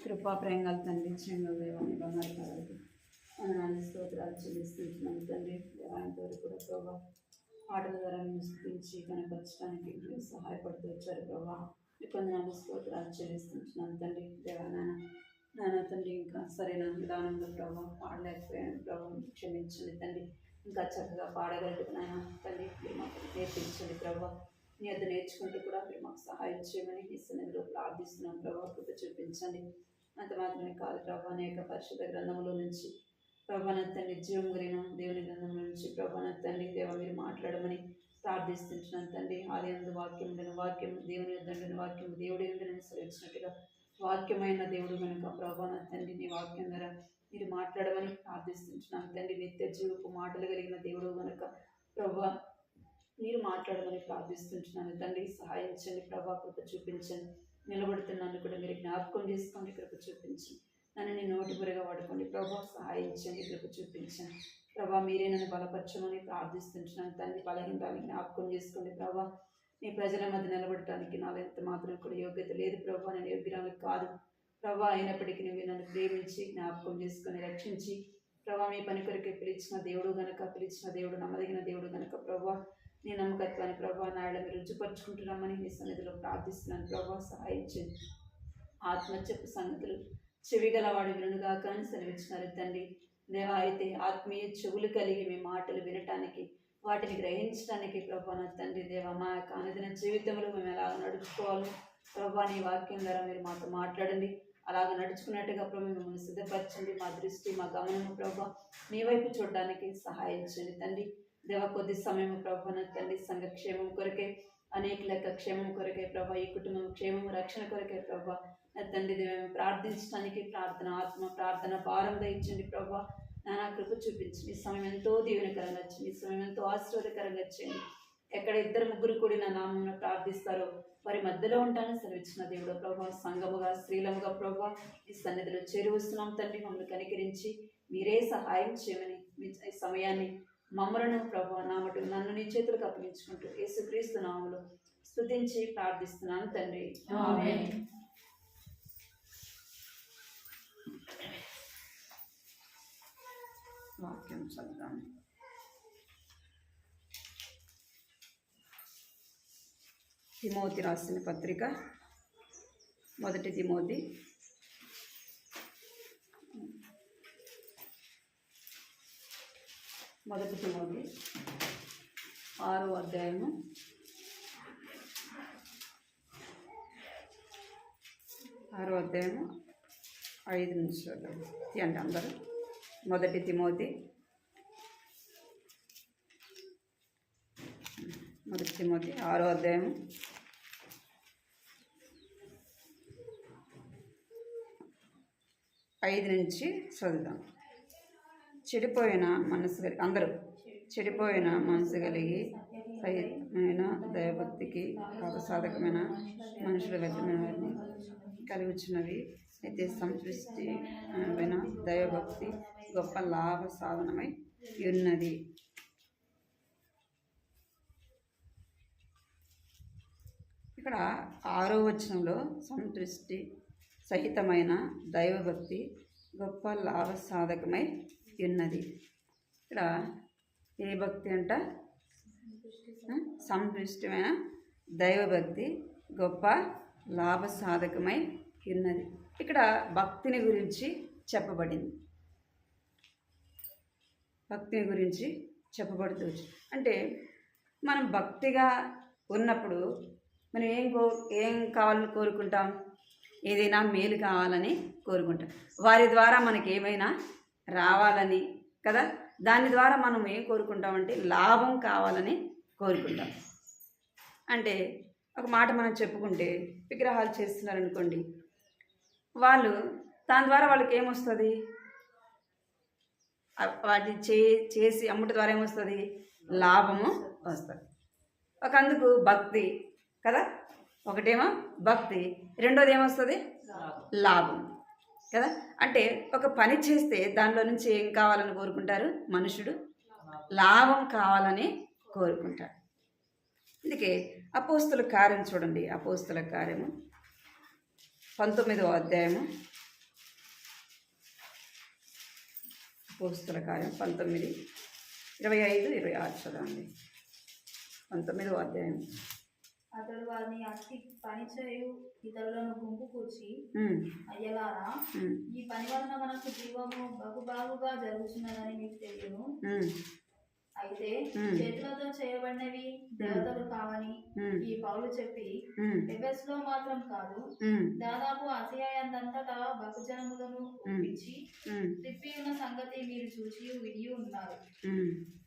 కృపా ప్రేంగాలు తండ్రి దేవాన్ని బంగారు కాదు వందనాలు స్తోత్రాలు చెల్లిస్తున్నాను తండ్రి. దేవాంతవరకు కూడా ప్రభావ పాటల ద్వారా మేము స్థుతించి కనపరచడానికి మీరు సహాయపడుతూ వచ్చారు ప్రభావ. మీకు వందనాలు స్తోత్రాలు చెల్లిస్తున్నాను తండ్రి. నాన్న తండ్రి ఇంకా సరైన విధానంలో ప్రభావ పాడలేకపోయాను ప్రభావ, క్షమించండి తండ్రి. ఇంకా చక్కగా పాడగలదు నాయన తండ్రి. మీరు మాకు నేర్పించండి ప్రభావ. మీ వద్ద నేర్చుకుంటూ కూడా మీరు మాకు సహాయం చేయమని ఈ సన్నిధిలో ప్రార్థిస్తున్నాం ప్రభావ. కృప చూపించండి. అంత మాత్రమే కాదు ప్రభావ, అనేక పరిశుద్ధ గ్రంథంలో నుంచి ప్రభాన తండ్రి, జీవం కలిగిన దేవుని గ్రంథంలో నుంచి ప్రభాన తండ్రి దేవ మీరు మాట్లాడమని ప్రార్థిస్తున్నాను తండ్రి. ఆది అందు వాక్యం ఉండను, వాక్యం దేవుని యొద్ద వాక్యం దేవుడి యొద్ద సెలవించినట్టుగా వాక్యమైన దేవుడు కనుక ప్రభాన తండ్రి నీ వాక్యం ద్వారా మీరు మాట్లాడమని ప్రార్థిస్తున్నాను తండ్రి. నిత్య జీవపు మాటలు కలిగిన దేవుడు కనుక ప్రభా మీరు మాట్లాడమని ప్రార్థిస్తున్నాను తండ్రి. సహాయించండి ప్రభా, కృప చూపించండి. నిలబడుతున్నాను కూడా మీరు జ్ఞాపకం చేసుకోండి, కృప చూపించండి. నన్ను నీ నోటి బురగా వాడుకోండి ప్రభా, సహాయించండి, కృప చూపించండి ప్రభా. మీరే నన్ను బలపరచమని ప్రార్థిస్తున్నాను తండ్రి. బలహీనరాన్ని జ్ఞాపకం చేసుకోండి ప్రభా. నీ ప్రజల మధ్య నిలబడటానికి నాకు ఎంత మాత్రం కూడా యోగ్యత లేదు ప్రభా, నేను యోగ్యురాలు కాదు ప్రభా. అయినప్పటికీ నువ్వు నన్ను ప్రేమించి జ్ఞాపకం చేసుకొని రక్షించి ప్రభా మీ పని కొరకే పిలిచిన దేవుడు నమ్మదగిన దేవుడు కనుక ప్రభా నీ నమ్మకత్వాన్ని ప్రభా నాయన మీరు రుచిపరుచుకుంటున్నామని నీ సన్నిధిలో ప్రార్థిస్తున్నాను ప్రభా. సహాయించండి. ఆత్మ చెప్పు సంగతులు చెవి గలవాడు వినుగా కానీ సెలవిచ్చినారు తండ్రి. దేవా అయితే ఆత్మీయ చెవులు కలిగి మీ మాటలు వినటానికి వాటిని గ్రహించడానికి ప్రభా నా తండ్రి దేవా మా యొక్క అనుదిన జీవితంలో మేము ఎలాగ నడుచుకోవాలో ప్రభా నీ వాక్యం ద్వారా మీరు మాతో మాట్లాడండి. అలాగ నడుచుకున్నట్టుగా ప్రభు మిమ్మల్ని సిద్ధపరచండి. మా దృష్టి మా గమనము ప్రభా మీ వైపు చూడడానికి సహాయించండి తండ్రి. దేవ కొద్ది సమయం ప్రభాన తండ్రి సంఘక్షేమం కొరకే, అనేకుల యొక్క క్షేమం కొరకే ప్రభా, ఈ కుటుంబం క్షేమం రక్షణ కొరకే ప్రభా తండ్రి దేవము ప్రార్థించడానికి ఆత్మ ప్రార్థన భారం దయచండి ప్రభా. నానా కృప చూపించండి. ఈ సమయం ఎంతో దీవెనకరంగా వచ్చింది, ఈ సమయం ఎంతో ఆశీర్వాదకరంగా వచ్చింది. ఎక్కడ 2-3 కూడి నా నామమున ప్రార్థిస్తారో వారి మధ్యలో ఉంటానని సెలవిచ్చిన దేవుడు ప్రభా. సంఘముగా స్త్రీలముగా ప్రభా ఈ సన్నిధిలో చేరువస్తున్నాం తండ్రి. మమ్మల్ని కనికరించి మీరే సహాయం చేయమని ఈ సమయాన్ని మమ్మలను ప్రభా నామటు నన్ను నీ చేతులకు అప్పగించుకుంటూ యేసుక్రీస్తు నామములో స్తుతించి ప్రార్థిస్తున్నాను తండ్రి. ఆమేన్. వాక్యం చదువుతాను. తిమోతి రాసిన పత్రిక 1 తిమోతి 6వ అధ్యాయము 5 నిమిషాలు అంటే అందరూ 1 తిమోతి 6వ అధ్యాయము 5 నుంచి చదువుదాం. చెడిపోయిన మనసు కలిగి సహితమైన దైవభక్తికి అవసాధకమైన మనుషుల వ్యక్తమైన వారిని కలిగించినవి అయితే సంతృష్టిమైన దైవభక్తి గొప్ప లాభ సాధనమై ఉన్నది. ఇక్కడ 6వ వచనంలో సంతృష్టి సహితమైన దైవభక్తి గొప్ప లాభ సాధకమై ఉన్నది. ఇక్కడ ఏ భక్తి అంట? సంతృష్టమైన దైవభక్తి గొప్ప లాభ సాధకమై ఉన్నది. ఇక్కడ భక్తిని గురించి చెప్పబడింది. భక్తిని గురించి చెప్పబడుతూ అంటే మనం భక్తిగా ఉన్నప్పుడు మనం ఏం కావాలని కోరుకుంటాం? ఏదైనా మేలు కావాలని కోరుకుంటాం. వారి ద్వారా మనకి ఏమైనా రావాలని కదా. దాని ద్వారా మనం ఏం కోరుకుంటామంటే లాభం కావాలని కోరుకుంటాం. అంటే ఒక మాట మనం చెప్పుకుంటే విగ్రహాలు చేస్తున్నారనుకోండి, వాళ్ళు దాని ద్వారా వాళ్ళకి ఏమొస్తుంది? వాటిని చేసి అమ్ముట ద్వారా ఏమొస్తుంది? లాభము వస్తుంది. అందుకు భక్తి కదా. ఒకటేమో భక్తి, రెండోది ఏమొస్తుంది? లాభం కదా. అంటే ఒక పని చేస్తే దానిలో నుంచి ఏం కావాలని కోరుకుంటారు? మనుషుడు లాభం కావాలని కోరుకుంటాడు. అందుకే అపోస్తుల కార్యం చూడండి. అపోస్తుల కార్యము 19వ అధ్యాయము అపోస్తల కార్యం 19, 25, 26 చదవండి. 19వ అధ్యాయం. అతడు వారిని అట్టి పని చేయు ఇతరులను గుంపు కూర్చి, అయ్యలారా, ఈ పని వలన మనకు జీవము బహుబాగుగా జరుగుతున్నదని మీకు తెలియను. అయితే చేతులతో చేయబడినవి దేవతలు కావని ఈ పౌలు చెప్పి ఎఫెసులో మాత్రం కాదు, దాదాపు ఆసియాయందంతటా బహుజనములను ఒప్పించి తిప్పి ఉన్న సంగతి మీరు చూసి విని ఉన్నారు.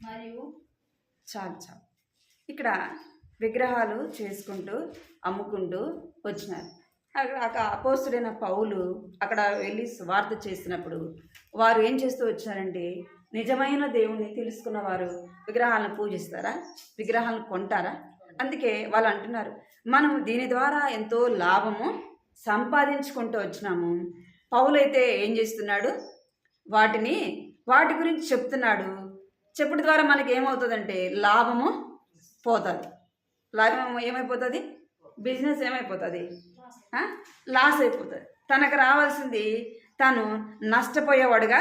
మరియు చాలు ఇక్కడ విగ్రహాలు చేసుకుంటూ అమ్ముకుంటూ వచ్చినారు. అక్కడ అపోస్తుడైన పౌలు అక్కడ వెళ్ళి సువార్త చేసినప్పుడు వారు ఏం చేస్తూ వచ్చారంటే, నిజమైన దేవుణ్ణి తెలుసుకున్న వారు విగ్రహాలను పూజిస్తారా? విగ్రహాలను కొంటారా? అందుకే వాళ్ళు అంటున్నారు, మనం దీని ద్వారా ఎంతో లాభము సంపాదించుకుంటూ వచ్చినాము. పౌలు అయితే ఏం చేస్తున్నాడు, వాటి గురించి చెప్తున్నాడు. చెప్పడం ద్వారా మనకి ఏమవుతుందంటే లాభము పోతుంది. లాభం ఏమైపోతుంది? బిజినెస్ ఏమైపోతుంది? లాస్ అయిపోతుంది. తనకు రావాల్సింది తను నష్టపోయేవాడుగా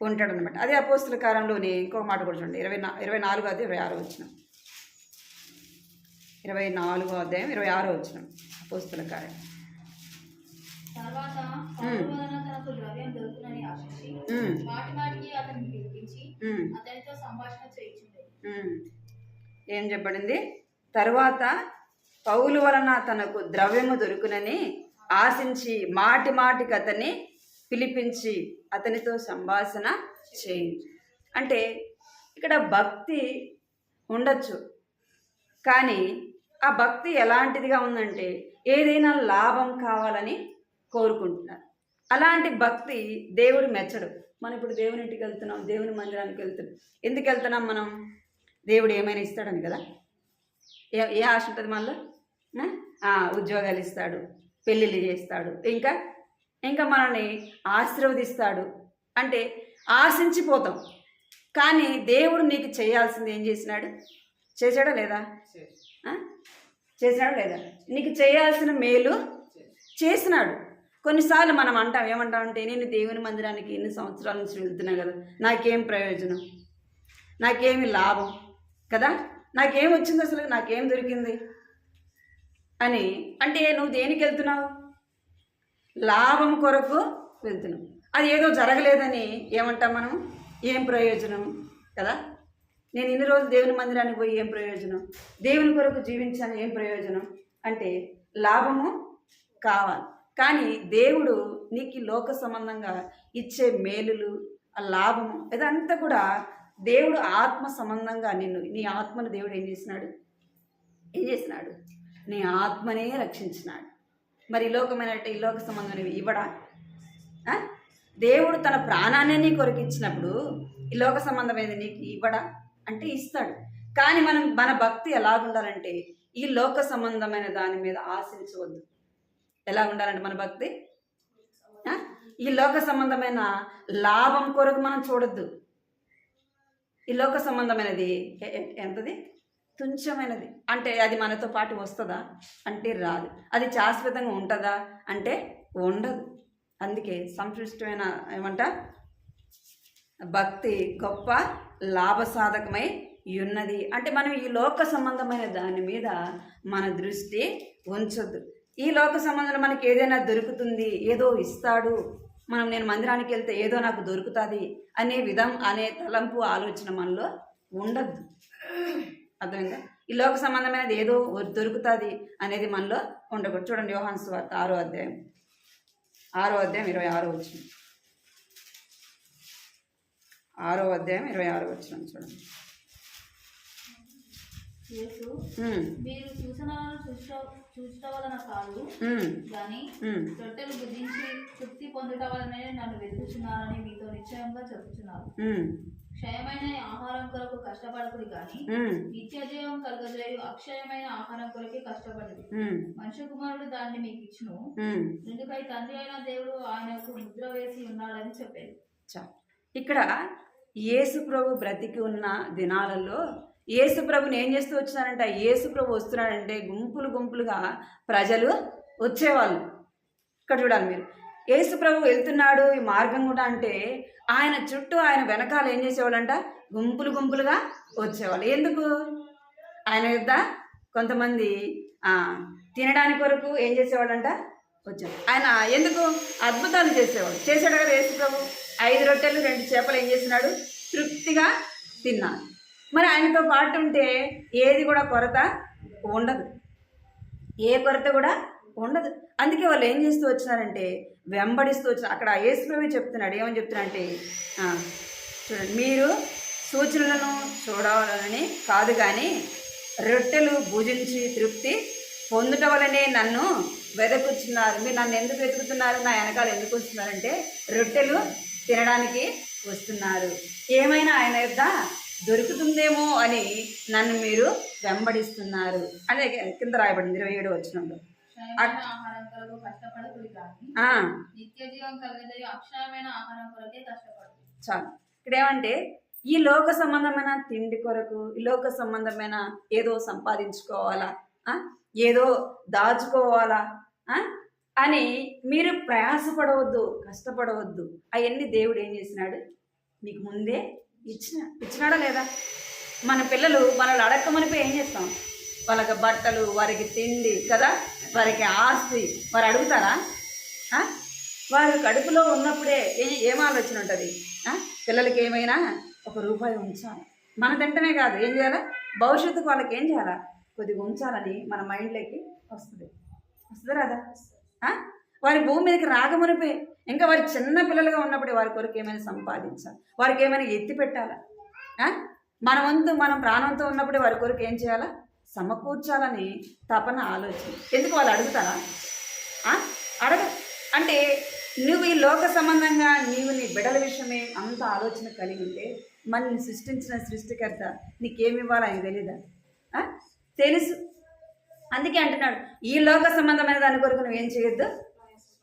ఉంటాడు అనమాట. అదే అపోస్తల కార్యంలోని ఇంకొక మాట కూడా చూడండి, 24వ అధ్యాయం 26వ వచనం. 24వ అధ్యాయం 26వ వచనం అపోస్తల కార్యం. తర్వాత తనకు ద్రవ్యం దొరుకునని ఆశించి మాటిమాటికి అతన్ని పిలిపించి అతనితో సంభాషణ చేయించుండేది. ఏం చెప్పబడింది? తరువాత పౌలు వలన తనకు ద్రవ్యము దొరుకునని ఆశించి మాటికి అతన్ని పిలిపించి అతనితో సంభాషణ చేయించు. అంటే ఇక్కడ భక్తి ఉండొచ్చు, కానీ ఆ భక్తి ఎలాంటిదిగా ఉందంటే ఏదైనా లాభం కావాలని కోరుకుంటున్నారు. అలాంటి భక్తి దేవుడు మెచ్చడు. మనం ఇప్పుడు దేవుని ఇంటికి వెళ్తున్నాం, దేవుని మందిరానికి వెళ్తున్నాం. ఎందుకు వెళ్తున్నాం మనం? దేవుడు ఏమైనా ఇస్తాడని కదా. ఏ ఆశ ఉంటుంది మనలో? ఉద్యోగాలు ఇస్తాడు, పెళ్ళిళ్ళు చేస్తాడు, ఇంకా మనల్ని ఆశీర్వదిస్తాడు అంటే ఆశించిపోతాం. కానీ దేవుడు నీకు చేయాల్సింది ఏం చేసినాడు? చేశాడా లేదా? చేసినాడా లేదా? నీకు చేయాల్సిన మేలు చేసినాడు. కొన్నిసార్లు మనం ఏమంటామంటే, నేను దేవుని మందిరానికి ఎన్ని సంవత్సరాల నుంచి వెళ్తున్నా కదా, నాకేం ప్రయోజనం, నాకేమి లాభం కదా, నాకేం వచ్చింది, అసలు నాకేం దొరికింది అని. అంటే నువ్వు దేనికి వెళ్తున్నావు? లాభం కొరకు వెళ్తున్నావు. అది ఏదో జరగలేదని ఏమంటాం మనం? ఏం ప్రయోజనం కదా. నేను ఇన్ని రోజులు దేవుని మందిరానికి పోయి ఏం ప్రయోజనం? దేవుని కొరకు జీవించాను, ఏం ప్రయోజనం? అంటే లాభము కావాలి. కానీ దేవుడు నీకు లోక సంబంధంగా ఇచ్చే మేలులు, ఆ లాభము, ఇదంతా కూడా దేవుడు ఆత్మ సంబంధంగా నీ ఆత్మను దేవుడు ఏం చేసినాడు? నీ ఆత్మనే రక్షించినాడు. మరి ఈ లోక సంబంధం ఇవ్వడా? దేవుడు తన ప్రాణాన్ని నీ కొరకు ఇచ్చినప్పుడు ఈ లోక సంబంధమైనది నీకు ఇవ్వడా? అంటే ఇస్తాడు. కానీ మన భక్తి ఎలా ఉండాలంటే ఈ లోక సంబంధమైన దాని మీద ఆశించవద్దు. ఎలా ఉండాలంటే మన భక్తి ఈ లోక సంబంధమైన లాభం కొరకు మనం చూడొద్దు. ఈ లోక సంబంధమైనది ఎంతది? తుంచమైనది. అంటే అది మనతో పాటు వస్తుందా అంటే రాదు. అది శాశ్వతంగా ఉంటుందా అంటే ఉండదు. అందుకే సంతృష్టమైన భక్తి గొప్ప లాభసాధకమై ఉన్నది. అంటే మనం ఈ లోక సంబంధమైన దాని మీద మన దృష్టి ఉంచొద్దు. ఈ లోక సంబంధంలో మనకి ఏదైనా దొరుకుతుంది, ఏదో ఇస్తాడు, నేను మందిరానికి వెళ్తే ఏదో నాకు దొరుకుతుంది అనే తలంపు ఆలోచన మనలో ఉండద్దు. అర్థమైందా? ఈ లోక సంబంధమైనది ఏదో దొరుకుతుంది అనేది మనలో ఉండకూడదు. చూడండి, యోహాను సువార్త 6వ అధ్యాయం 26వ వచనం. 6వ అధ్యాయం 26వ వచనం చూడండి. మీరు సూచనలను చూచట వలన కాదు కానీ రొట్టెలు భుజించి తృప్తి పొందుట వలనే నన్ను వెతుకుచున్నానని మీతో నిశ్చయంగా చెప్తున్నాను. క్షయమైన ఆహారం కొరకు కష్టపడకుడి కానీ నిత్య జీవం కలుగజేయు అక్షయమైన ఆహారం కొరకే కష్టపడదు. మనుష్య కుమారుడు దాన్ని మీకు ఇచ్చును, ఎందుకై తండ్రి అయిన దేవుడు ఆయనకు ముద్ర వేసి ఉన్నాడని చెప్పేది. ఇక్కడ యేసు ప్రభు బ్రతికి ఉన్న దినాలలో యేసు ప్రభుని ఏం చేస్తూ వచ్చినారంటే, యేసు ప్రభు వస్తున్నాడంటే గుంపులుగా ప్రజలు వచ్చేవాళ్ళు. ఇక్కడ చూడాలి మీరు, యేసు ప్రభు వెళ్తున్నాడు ఈ మార్గం కూడా అంటే ఆయన చుట్టూ ఆయన వెనకాల ఏం చేసేవాళ్ళంట, గుంపులు గుంపులుగా వచ్చేవాళ్ళు. ఎందుకు? ఆయన యొద్ద కొంతమంది తినడానికి వరకు ఏం చేసేవాళ్ళంట, వచ్చాడు. ఆయన ఎందుకు అద్భుతాలు చేసేవాడు. చేశాడు కదా యేసు ప్రభు. 5 రొట్టెలు 2 చేపలు ఏం చేసినాడు, తృప్తిగా తిన్నాడు. మరి ఆయనతో పాటు ఉంటే ఏది కూడా కొరత ఉండదు, ఏ కొరత కూడా ఉండదు. అందుకే వాళ్ళు ఏం చేస్తూ వచ్చినారంటే వెంబడిస్తూ వచ్చిన. అక్కడ యేసు ప్రభు చెప్తున్నాడు, ఏమని చెప్తున్నాడంటే చూడండి, మీరు సూచనలను చూడాలని కాదు కానీ రొట్టెలు భుజించి తృప్తి పొందుట వలనే నన్ను వెతుకుతున్నారు. మీరు నన్ను ఎందుకు వెతుకుతున్నారు, నా వెనకాల ఎందుకు వస్తున్నారంటే రొట్టెలు తినడానికి వస్తున్నారు. ఏమైనా ఆయన యొద్ద దొరుకుతుందేమో అని నన్ను మీరు వెంబడిస్తున్నారు అదే కింద రాయబడింది 27వ వచనంలో. చాలు. ఇక్కడ ఏమంటే ఈ లోక సంబంధమైన తిండి కొరకు, ఈ లోక సంబంధమైన ఏదో సంపాదించుకోవాలా, ఏదో దాచుకోవాలా అని మీరు ప్రయాసపడవద్దు, కష్టపడవద్దు. అవన్నీ దేవుడు ఏం చేసినాడు, మీకు ముందే ఇచ్చినాడా లేదా? మన పిల్లలు మనల్ని అడక్కమనిపోయి ఏం చేస్తాం, వాళ్ళకి బట్టలు, వారికి తిండి కదా, వారికి ఆస్తి, వారు అడుగుతారా? వారు కడుపులో ఉన్నప్పుడే ఏం ఆలోచన ఉంటుంది, పిల్లలకి ఏమైనా ₹1 ఉంచాలి. మన తింటమే కాదు, ఏం చేయాలా, భవిష్యత్తుకు వాళ్ళకి ఏం చేయాలా, కొద్దిగా ఉంచాలని మన మైండ్లోకి వస్తుంది రాదా? వారి భూమి మీదకి రాకమునిపే ఇంకా వారి చిన్న పిల్లలుగా ఉన్నప్పుడే వారి కొరకు ఏమైనా సంపాదించాలి, వారికి ఏమైనా ఎత్తి పెట్టాలా. మన వంతు మనం ప్రాణంతో ఉన్నప్పుడే వారి కొరకు ఏం చేయాలా, సమకూర్చాలని తపన ఆలోచన. ఎందుకు వాళ్ళు అడుగుతారా? అంటే నువ్వు ఈ లోక సంబంధంగా నీవు నీ బిడ్డల విషయమే అంత ఆలోచన కలిగి ఉంటే మనల్ని సృష్టించిన సృష్టికర్త నీకేమి ఇవ్వాలో ఆయన తెలీదా? తెలుసు. అందుకే అంటున్నాడు, ఈ లోక సంబంధమైన దాని కొరకు నువ్వేం చేయొద్దు,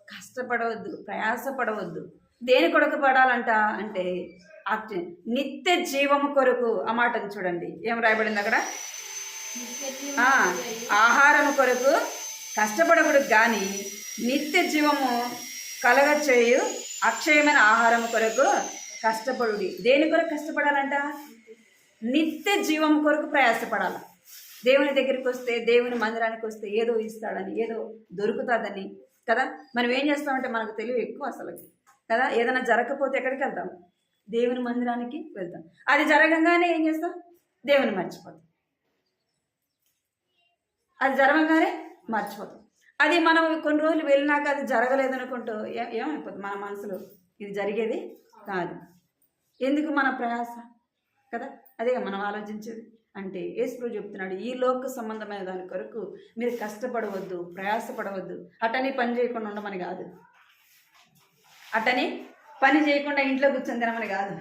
కష్టపడవద్దు, ప్రయాసపడవద్దు. దేని కొరకు పడాలంట అంటే నిత్య జీవము కొరకు. ఆ మాటను చూడండి, ఏం రాయబడింది అక్కడ, ఆహారం కొరకు కష్టపడకూడదు కానీ నిత్య జీవము కలగచేయు అక్షయమైన ఆహారం కొరకు కష్టపడుడి. దేని కొరకు కష్టపడాలంట, నిత్య జీవం కొరకు ప్రయాసపడాలి. దేవుని దగ్గరికి వస్తే, దేవుని మందిరానికి వస్తే ఏదో ఇస్తాడని, ఏదో దొరుకుతుందని కదా. మనం ఏం చేస్తామంటే మనకు తెలివి ఎక్కువ అసలు కదా. ఏదైనా జరగకపోతే ఎక్కడికి వెళ్తాం, దేవుని మందిరానికి వెళ్తాం. అది జరగంగానే ఏం చేస్తాం, దేవుని మర్చిపోతాం. అది జరగంగానే మర్చిపోతాం. అది మనం కొన్ని రోజులు వెళ్ళినాక అది జరగలేదనుకుంటూ ఏమైపోతుంది మన మనసులో, ఇది జరిగేది కాదు. ఎందుకు మన ప్రయాస కదా, అదే మనం ఆలోచించేది. అంటే యేసు చెప్తున్నాడు, ఈ లోక సంబంధమైన దాని కొరకు మీరు కష్టపడవద్దు, ప్రయాసపడవద్దు. అటని పని చేయకుండా ఉండమని కాదు, అటని పని చేయకుండా ఇంట్లో కూర్చొని తినమని కాదు.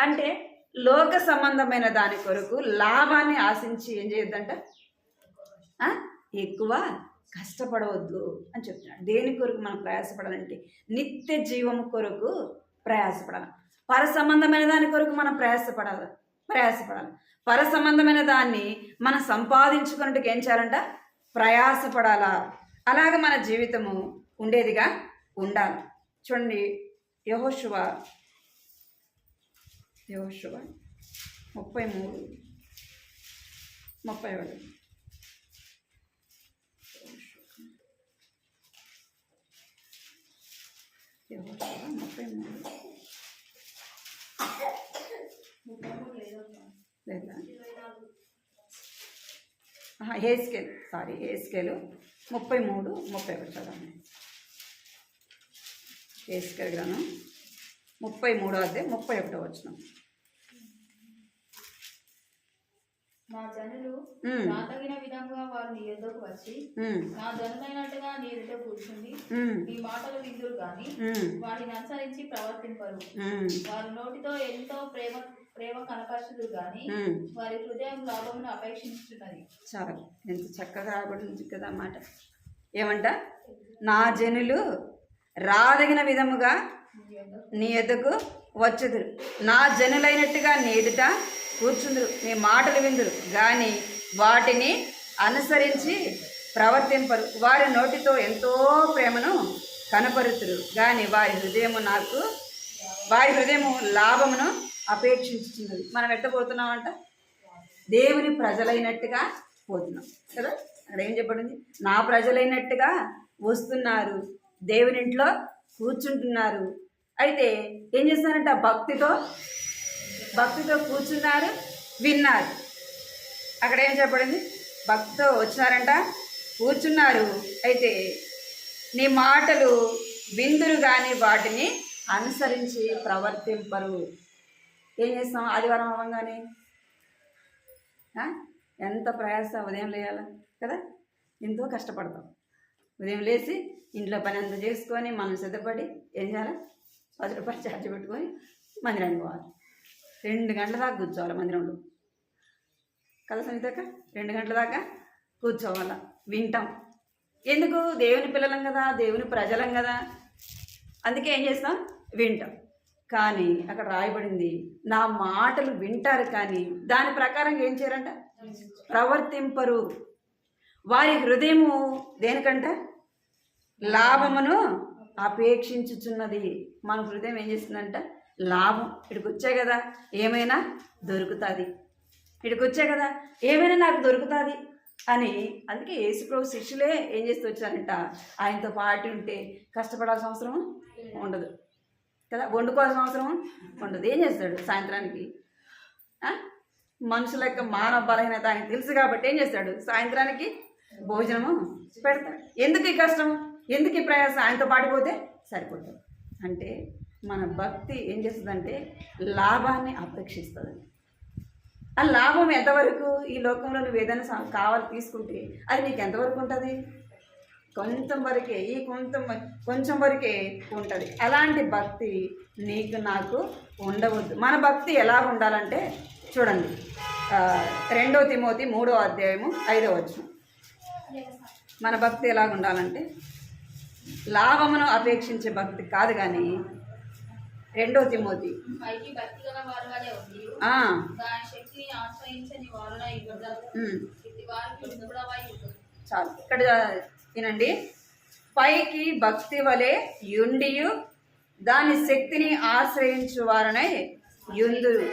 అంటే లోక సంబంధమైన దాని కొరకు లాభాన్ని ఆశించి ఏం చేయొద్దంట, ఎక్కువ కష్టపడవద్దు అని చెప్తున్నాడు. దేని కొరకు మనం ప్రయాసపడాలంటే నిత్య జీవము కొరకు ప్రయాసపడాలి. పర సంబంధమైన దాని కొరకు మనం ప్రయాసపడాలి. పర సంబంధమైన దాన్ని మనం సంపాదించుకున్నట్టుకు ఏం చేయాలంట, ప్రయాసపడాలా. అలాగే మన జీవితము ఉండేదిగా ఉండాలి. చూడండి, యెహోషువ 33:31. హెస్కేలు 33:31 చదవండి. హెస్కేలు గ్రంథం 33:31. నా జనులు తగిన విధంగా వారు నీ యొద్దకు వచ్చి నా జనులైనట్టుగా నీ ఎదుట కూర్చుండి నీ మాటలు విందురు కానీ వాటిని అనుసరించి ప్రవర్తింపరు. వారి నోటితో ఎంతో ప్రేమ కనపరచుదు కానీ వారి హృదయం లాభమును అపేక్షించుతున్నది. చాలు, ఎంత చక్కగా రాబడింది కదా మాట. ఏమంట, నా జనులు రాదగిన విధముగా నీ యొద్దకు వచ్చుదురు, నా జనులైనట్టుగా నీ ఎదుట కూర్చుందురు, నీ మాటలు విందురు కానీ వాటిని అనుసరించి ప్రవర్తింపరు. వారి నోటితో ఎంతో ప్రేమను కనపరుతురు కానీ వారి హృదయము నాకు వారి హృదయము లాభమును అపేక్షించుతున్నది. మనం ఎట్టబోతున్నామంట? దేవుని ప్రజలైనట్టుగా పోతున్నాం కదా. అక్కడ ఏం చెప్పబడింది? నా ప్రజలైనట్టుగా వస్తున్నారు, దేవుని ఇంట్లో కూర్చుంటున్నారు. అయితే ఏం చేస్తున్నారంట? భక్తితో కూర్చున్నారు, విన్నారు. అక్కడ ఏం చెప్పబడింది? భక్తితో వచ్చినారంట, కూర్చున్నారు. అయితే నీ మాటలు విందురు కానీ వాటిని అనుసరించి ప్రవర్తింపరు. ఏం చేస్తాం? ఆదివారం అవ్వగానే ఎంత ప్రయాస, ఉదయం లేయాలా కదా, ఎంతో కష్టపడతాం. ఉదయం లేచి ఇంట్లో పని అంతా చేసుకొని మనం సిద్ధపడి ఏం చేయాలి? 10 రూపాయలు ఛార్జ్ పెట్టుకొని మందిరానికి పోవాలి. 2 గంటల దాకా కూర్చోవాలి మందిరంలో కదా సునీతక్క. 2 గంటల దాకా కూర్చోవాలా, వింటాం. ఎందుకు? దేవుని పిల్లలం కదా, దేవుని ప్రజలం కదా, అందుకే ఏం చేస్తాం? వింటాం. కానీ అక్కడ రాయబడింది, నా మాటలు వింటారు కానీ దాని ప్రకారం ఏం చేయరంట? ప్రవర్తింపరు. వారి హృదయము దేనికంట? లాభమును అపేక్షించుచున్నది. మన హృదయం ఏం చేస్తుందంట? లాభం. ఇక్కడికి వచ్చే కదా ఏమైనా దొరుకుతుంది, ఇక్కడికి వచ్చే కదా ఏమైనా నాకు దొరుకుతుంది అని. అందుకే యేసుప్రభు శిష్యులే ఏం చేస్తూ వచ్చారంట? ఆయనతో పాటు ఉంటే కష్టపడాల్సిన అవసరం ఉండదు కదా, వండుకోవాల్సిన అవసరం ఉండదు. ఏం చేస్తాడు? సాయంత్రానికి మనుషుల యొక్క మానవ బలహీనత ఆయనకు తెలుసు కాబట్టి ఏం చేస్తాడు? సాయంత్రానికి భోజనము పెడతాడు. ఎందుకు ఈ కష్టం, ఎందుకు ఈ ప్రయాసం? ఆయనతో పాటిపోతే సరిపోతుంది. అంటే మన భక్తి ఏం చేస్తుందంటే లాభాన్ని అపేక్షిస్తుంది. ఆ లాభం ఎంతవరకు? ఈ లోకంలో నువ్వు ఏదైనా కావాలి తీసుకుంటే అది నీకు ఎంతవరకు ఉంటుంది? కొంచెం వరకే, ఈ కొంచెం వరకే ఉంటుంది. అలాంటి భక్తి నీకు నాకు ఉండవద్దు. మన భక్తి ఎలా ఉండాలంటే చూడండి, 2 తిమోతి 3వ అధ్యాయము 5వ వచనం. మన భక్తి ఎలా ఉండాలంటే లాభమును అపేక్షించే భక్తి కాదు కానీ 2 తిమోతి చాలు. ఇక్కడ వినండి, పైకి భక్తి వలె యుండియు దాని శక్తిని ఆశ్రయించు వారనై యుందురు.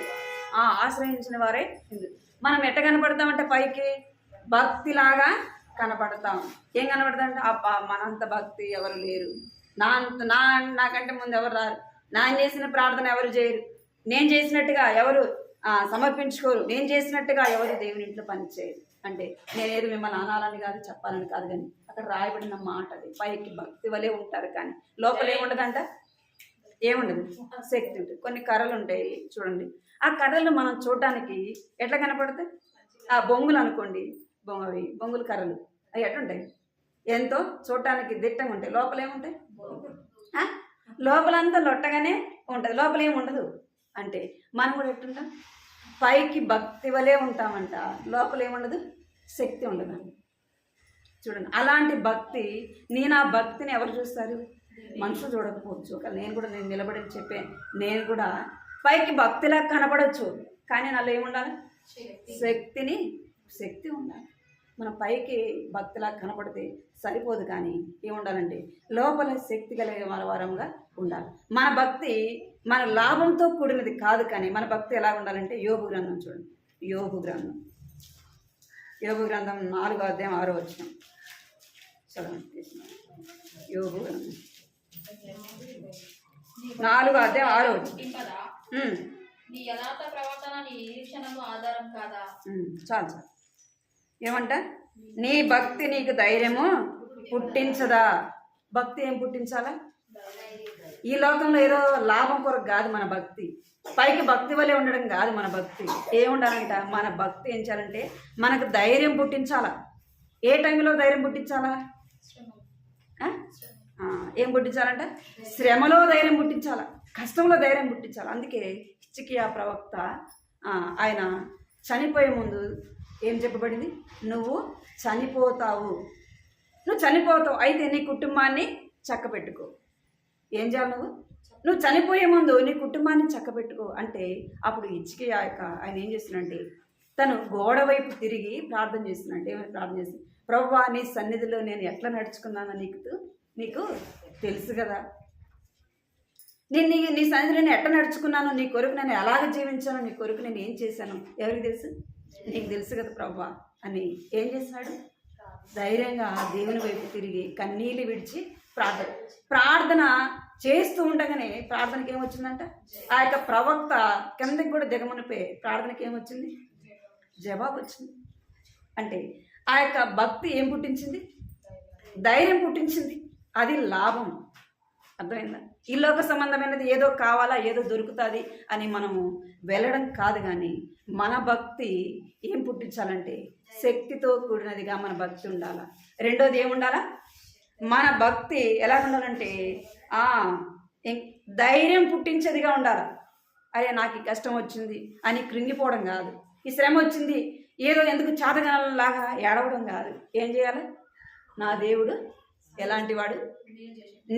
ఆశ్రయించిన వారే యుందురు. మనం ఎట్ట కనపడతామంటే పైకి భక్తిలాగా కనపడతాం. ఏం కనపడతామంటే అబ్బా మనంత భక్తి ఎవరు లేరు, నాకంటే ముందు ఎవరు రారు, నేను చేసిన ప్రార్థన ఎవరు చేయరు, నేను చేసినట్టుగా ఎవరు సమర్పించుకోరు, నేను చేసినట్టుగా ఎవరు దేవుని ఇంట్లో పని చేయరు. అంటే నేనేది మిమ్మల్ని అనాలని కాదు, చెప్పాలని కాదు, కానీ అక్కడ రాయబడిన మాట అది. పైకి భక్తి వలే ఉంటారు కానీ లోపల ఏముండదంట? ఏముండదు, శక్తి ఉంటుంది. కొన్ని కర్రలు ఉంటాయి చూడండి, ఆ కర్రలు మనం చూడటానికి ఎట్లా కనపడతాయి? ఆ బొంగులు అనుకోండి, బొంగులు కర్రలు అవి ఎట్లుంటాయి? ఎంతో చూడటానికి దిట్టంగా ఉంటాయి. లోపల ఏముంటాయి? లోపలంతా లొట్టగానే ఉంటుంది, లోపల ఏముండదు. అంటే మనం కూడా ఎట్లుంటాం? పైకి భక్తి వలే ఉంటామంట, లోపల ఏముండదు, శక్తి ఉండదండి. చూడండి, అలాంటి భక్తి, నేను ఆ భక్తిని ఎవరు చూస్తారు? మనుషులు చూడకపోవచ్చు. నేను నిలబడి చెప్పే, నేను కూడా పైకి భక్తిలా కనపడవచ్చు, కానీ నాలో ఏముండాలి? శక్తి ఉండాలి. మన పైకి భక్తిలా కనపడితే సరిపోదు, కానీ ఏముండాలంటే లోపల శక్తి కలిగే వారంగా ఉండాలి. మన భక్తి మన లాభంతో కూడినది కాదు, కానీ మన భక్తి ఎలా ఉండాలంటే యోబు గ్రంథం చూడండి. యోబు గ్రంథం 4వ అధ్యాయం 6వ వచనం చదవండి. యోబు గ్రంథం 4వ అధ్యాయం 6వ వచనం. చాలు. ఏమంట? నీ భక్తి నీకు ధైర్యము పుట్టించదా? భక్తి ఏం పుట్టించాలా? ఈ లోకంలో ఏదో లాభం కొరకు కాదు మన భక్తి, పైకి భక్తి వల్లే ఉండడం కాదు మన భక్తి. ఏముండాలంట? మన భక్తి ఏం చేయాలంటే మనకు ధైర్యం పుట్టించాలా. ఏ టైంలో ధైర్యం పుట్టించాలా? ఏం పుట్టించాలంట? శ్రమలో ధైర్యం పుట్టించాలా, కష్టంలో ధైర్యం పుట్టించాలి. అందుకే హిజ్కియా ప్రవక్త ఆయన చనిపోయే ముందు ఏం చెప్పబడింది? నువ్వు చనిపోతావు, అయితే నీ కుటుంబాన్ని చక్కబెట్టుకో. ఏం చేయాలి? నువ్వు చనిపోయే ముందు నీ కుటుంబాన్ని చక్కబెట్టుకో అంటే అప్పుడు హిజ్కియా ఆయన ఏం చేస్తున్నాడంటే తను గోడ వైపు తిరిగి ప్రార్థన చేస్తున్నాడు. ఏమైనా ప్రార్థన చేస్తుంది? ప్రభువా, నీ సన్నిధిలో నేను ఎట్లా నడుచుకున్నానో నీకు తెలుసు కదా, నేను నీ సన్నిధిలో నేను ఎట్ట నడుచుకున్నాను, నీ కొరకు నేను ఎలాగ జీవించాను, నీ కొరకు నేను ఏం చేశాను ఎవరికి తెలుసు? నీకు తెలుసు కదా ప్రభువా అని ఏం చేసినాడు? ధైర్యంగా దేవుని వైపు తిరిగి కన్నీళ్ళు విడిచి ప్రార్థన చేస్తూ ఉండగానే ప్రార్థనకి ఏమొచ్చిందంట? ఆ యొక్క ప్రవక్త కిందకి కూడా దిగమనిపోయి ప్రార్థనకి ఏమొచ్చింది? జవాబు వచ్చింది. అంటే ఆ యొక్క భక్తి ఏం పుట్టించింది? ధైర్యం పుట్టించింది. అది లాభం. అర్థమైందా? ఈ లోక సంబంధమైనది ఏదో కావాలా, ఏదో దొరుకుతుంది అని మనము వెళ్ళడం కాదు, కానీ మన భక్తి ఏం పుట్టించాలంటే శక్తితో కూడినదిగా మన భక్తి ఉండాలా. రెండోది ఏముండాలా? మన భక్తి ఎలా ఉండాలంటే ధైర్యం పుట్టించేదిగా ఉండాలి. అరే నాకు ఈ కష్టం వచ్చింది అని కృంగిపోవడం కాదు, ఈ శ్రమ వచ్చింది ఏదో ఎందుకు చాతగనలాగా ఏడవడం కాదు. ఏం చేయాలి? నా దేవుడు ఎలాంటి వాడు,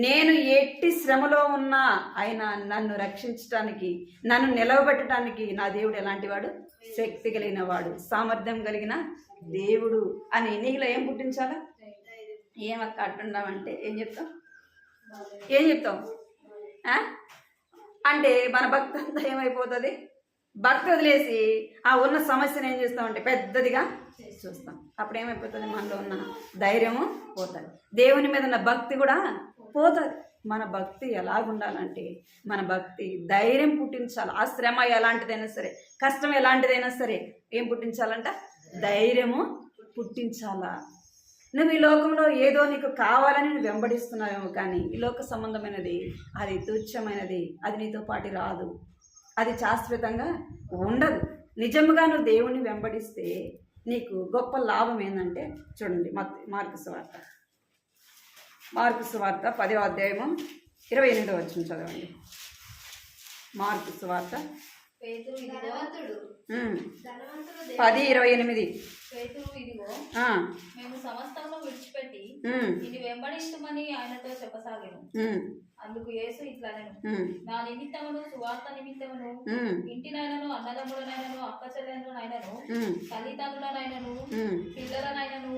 నేను ఎట్టి శ్రమలో ఉన్నా ఆయన నన్ను రక్షించడానికి, నన్ను నిలవబెట్టడానికి నా దేవుడు ఎలాంటి వాడు? శక్తి కలిగిన వాడు, సామర్థ్యం కలిగిన దేవుడు అని నీలో ఏం పుట్టించాలా? ఏమక్క అట్టుండమంటే ఏం చెప్తాం? అంటే మన భక్తి అంతా ఏమైపోతుంది? భక్తి వదిలేసి ఆ ఉన్న సమస్యను ఏం చేస్తామంటే పెద్దదిగా చూస్తాం. అప్పుడు ఏమైపోతుంది? మనలో ఉన్న ధైర్యము పోతుంది, దేవుని మీద ఉన్న భక్తి కూడా పోతుంది. మన భక్తి ఎలాగుండాలంటే మన భక్తి ధైర్యం పుట్టించాలి. ఆ శ్రమ ఎలాంటిదైనా సరే, కష్టం ఎలాంటిదైనా సరే ఏం పుట్టించాలంట? ధైర్యము పుట్టించాలా. నువ్వు ఈ లోకంలో ఏదో నీకు కావాలని నువ్వు వెంబడిస్తున్నావేమో, కానీ ఈ లోక సంబంధమైనది అది తుచ్చమైనది, అది నీతో పాటు రాదు, అది శాశ్వతంగా ఉండదు. నిజంగా నువ్వు దేవుణ్ణి వెంబడిస్తే నీకు గొప్ప లాభం ఏంటంటే చూడండి, మార్కు సువార్త 10వ అధ్యాయము 28వ వచనం చదవండి. మార్కు సువార్త 10:28. మేము సమస్తమును విడిచిపెట్టి ఇది వెంబడించమని ఆయనతో చెప్పసాగాను. అందుకు యేసు ఇట్లనెను, నా నిమిత్తమును సువార్త నిమిత్తమును ఇంటినైనను అన్నదమ్ములనైనను అక్క చెల్లెలనైనను తల్లిదండ్రులనైనను పిల్లలనైనను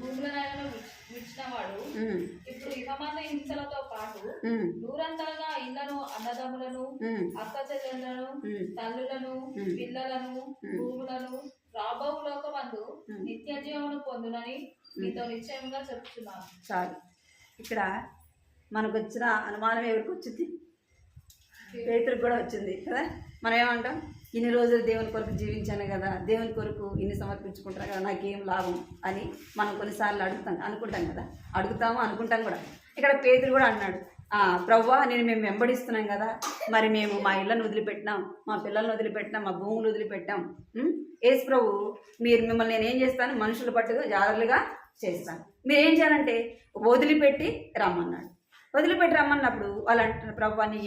భూములనైనను విడిచినవాడు ఇప్పుడు ఇహమందు హింసలతో పాటు నూరంతలుగా ఇళ్లను, అన్నదమ్ములను, అక్క చెల్లెలను, తల్లులను, పిల్లలను, భూములను రాబో లోకమందు నిత్య జీవమును పొందునని మీతో నిశ్చయంగా చెప్తున్నాను. చాలు. ఇక్కడ మనకు వచ్చిన అనుమానం ఎవరికి వచ్చింది? పేతురుకు కూడా వచ్చింది కదా. మనం ఏమంటాం? ఇన్ని రోజులు దేవుని కొరకు జీవించాను కదా, దేవుని కొరకు ఇన్ని సమర్పించుకుంటాను కదా, నాకేం లాభం అని మనం కొన్నిసార్లు అనుకుంటాం కదా, అనుకుంటాం కూడా. ఇక్కడ పేతురు కూడా అన్నాడు, ప్రభువా మేము వెంబడిస్తున్నాం కదా, మరి మేము మా ఇళ్ళను వదిలిపెట్టినాం, మా పిల్లల్ని వదిలిపెట్టినాం, మా భూములు వదిలిపెట్టాం. యేసు ప్రభు మిమ్మల్ని నేనేం చేస్తాను? మనుషుల పట్టుగా జాగ్రత్తగా చేస్తాను. మీరు ఏం చేయాలంటే వదిలిపెట్టి రమ్మన్నాడు. వదిలిపెట్టి రమ్మన్నప్పుడు వాళ్ళు అంటున్నారు, ప్రభువా నీ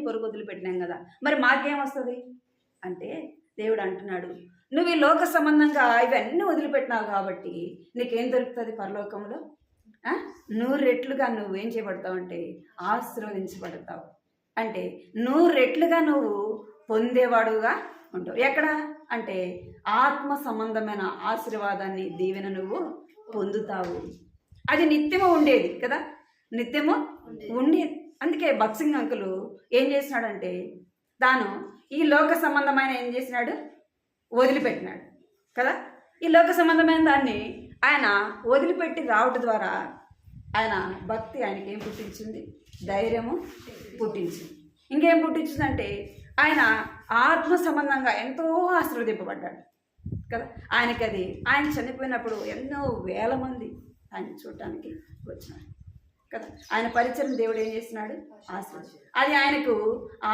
కొరకు వదిలిపెట్టినాం కదా, మరి మాకేం వస్తుంది అంటే దేవుడు అంటున్నాడు, నువ్వు ఈ లోక సంబంధంగా ఇవన్నీ వదిలిపెట్టినావు కాబట్టి నీకేం దొరుకుతుంది పరలోకంలో? 100 రెట్లుగా నువ్వు ఏం చేయబడతావు అంటే ఆశీర్వదించబడతావు. అంటే 100 రెట్లుగా నువ్వు పొందేవాడుగా ఉంటావు. ఎక్కడ అంటే ఆత్మ సంబంధమైన ఆశీర్వాదాన్ని, దీవెన నువ్వు పొందుతావు. అది నిత్యము ఉండేది కదా, నిత్యము ఉండేది. అందుకే భక్సింగ్ అంకులు ఏం చేసినాడంటే తాను ఈ లోక సంబంధమైన ఏం చేసినాడు? వదిలిపెట్టినాడు కదా. ఈ లోక సంబంధమైన దాన్ని ఆయన వదిలిపెట్టి రావడం ద్వారా ఆయన భక్తి ఆయనకి ఏం పుట్టించింది? ధైర్యము పుట్టించింది. ఇంకేం పుట్టించిందంటే ఆయన ఆత్మ సంబంధంగా ఎంతో ఆశీర్వదింపబడ్డాడు కదా. ఆయన చనిపోయినప్పుడు ఎన్నో వేల మంది ఆయన చూడటానికి వచ్చినారు కదా. ఆయన పరిచయం దేవుడు ఏం చేసినాడు? ఆశీర్వాదం. అది ఆయనకు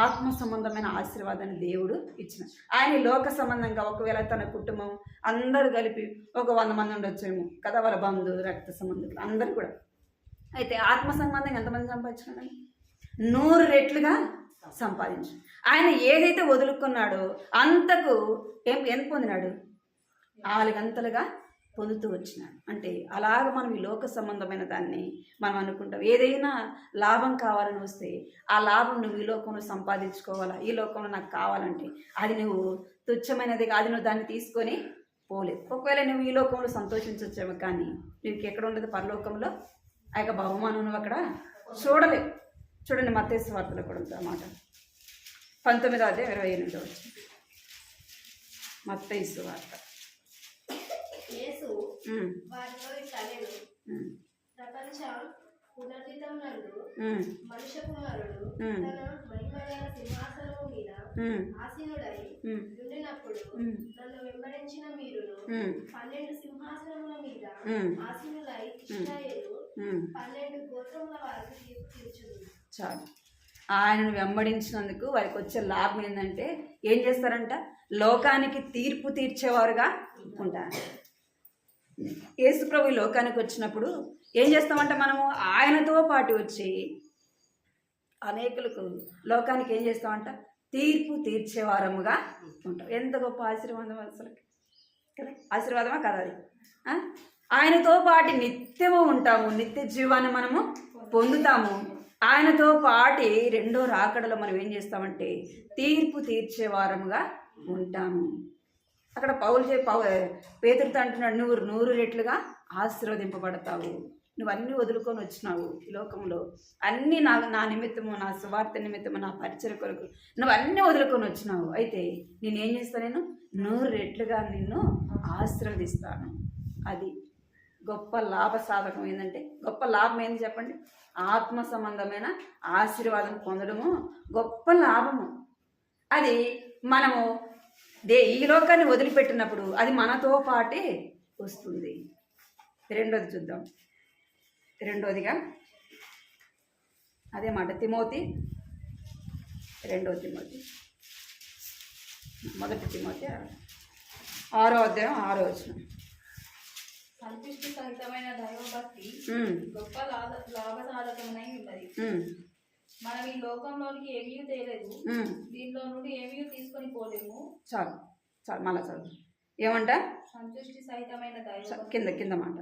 ఆత్మ సంబంధమైన ఆశీర్వాదాన్ని దేవుడు ఇచ్చిన. ఆయన లోక సంబంధంగా ఒకవేళ తన కుటుంబం అందరూ కలిపి ఒక 100 మంది ఉండొచ్చేమో కదా, వాళ్ళ బంధువులు, రక్త సంబంధికులు అందరూ కూడా. అయితే ఆత్మ సంబంధంగా ఎంతమంది సంపాదించుకున్నాడు? 100 రెట్లుగా సంపాదించు. ఆయన ఏదైతే వదులుకున్నాడో అంతకు ఎంత పొందినాడు? 4 గంటలుగా పొందుతూ వచ్చినాడు. అంటే అలాగ మనం ఈ లోక సంబంధమైన దాన్ని మనం అనుకుంటాం. ఏదైనా లాభం కావాలని వస్తే ఆ లాభం నువ్వు ఈ లోకంలో సంపాదించుకోవాలా, ఈ లోకంలో నాకు కావాలంటే అది నువ్వు తుచ్చమైనది కాదు, నువ్వు దాన్ని తీసుకొని పోలేదు. ఒకవేళ నువ్వు ఈ లోకంలో సంతోషించవచ్చేమో, కానీ నీకు ఎక్కడ ఉండదు పరలోకంలో ఆ యొక్క బహుమానం నువ్వు అక్కడ చూడలేవు. చూడండి మత్తయి సువార్తలో కూడా ఉంటుంది అన్నమాట. 19:28 వచ్చి మత్తయి సువార్త. యేసు వారితో ఇట్లనెను, ప్రపంచ పునరుద్ధరణ నందు మనుష్య కుమారుడు తన మహిమగల సింహాసనము మీద ఆసీనుడై ఉండినప్పుడు నన్ను వెంబడించిన మీరును 12 సింహాసనముల మీద ఆసీనులై ఇశ్రాయేలు 12 గోత్రముల వారికి తీర్పు తీర్చును. చాలు. ఆయనను వెంబడించినందుకు వారికి వచ్చే లాభం ఏంటంటే ఏం చేస్తారంట? లోకానికి తీర్పు తీర్చేవారుగా ఉంటారు. యేసు ప్రభు ఈ లోకానికి వచ్చినప్పుడు ఏం చేస్తామంటే మనము ఆయనతో పాటు వచ్చి అనేకులకు లోకానికి ఏం చేస్తామంట? తీర్పు తీర్చేవారముగా ఉంటాం. ఎంత గొప్ప ఆశీర్వాదం అసలుకి కదా! ఆశీర్వాదమా కదా అది? ఆయనతో పాటు నిత్యము ఉంటాము, నిత్య జీవాన్ని మనము పొందుతాము. ఆయనతో పాటి రెండో రాకడలో మనం ఏం చేస్తామంటే తీర్పు తీర్చేవారముగా ఉంటాము. అక్కడ పేతురుతో అంటున్నాడు, నువ్వు 100 రెట్లుగా ఆశీర్వదింపబడతావు. నువ్వు అన్నీ వదులుకొని వచ్చినావు ఈ లోకంలో, అన్నీ నా నిమిత్తము, నా సువార్త నిమిత్తము, నా పరిచయ కొరకు నువ్వు అన్నీ వదులుకొని వచ్చినావు. అయితే నేనేం చేస్తాను? నేను 100 రెట్లుగా నిన్ను ఆశీర్వదిస్తాను. అది గొప్ప లాభ సాధకం. ఏంటంటే గొప్ప లాభం ఏంది చెప్పండి? ఆత్మ సంబంధమైన ఆశీర్వాదం పొందడము గొప్ప లాభము. అది మనము ఈ లోకాన్ని వదిలిపెట్టినప్పుడు అది మనతో పాటే వస్తుంది. రెండోది చూద్దాం. రెండోదిగా అదే మాట తిమోతి, 2 తిమోతి, 1 తిమోతి 6వ అధ్యాయం 6వ వచనం. సంతృష్టి సహితమైన దైవభక్తి గొప్ప లాభసాధకమై ఉన్నది. మనం ఈ లోకంలోనికి ఏమీ తేలేదు, దీనిలో నుండి ఏమీ తీసుకొని పోలేము. చాలు చాలు, మళ్ళా చాలు. ఏమంట? సంతృష్టి సహితమైన దైవ కింద మాట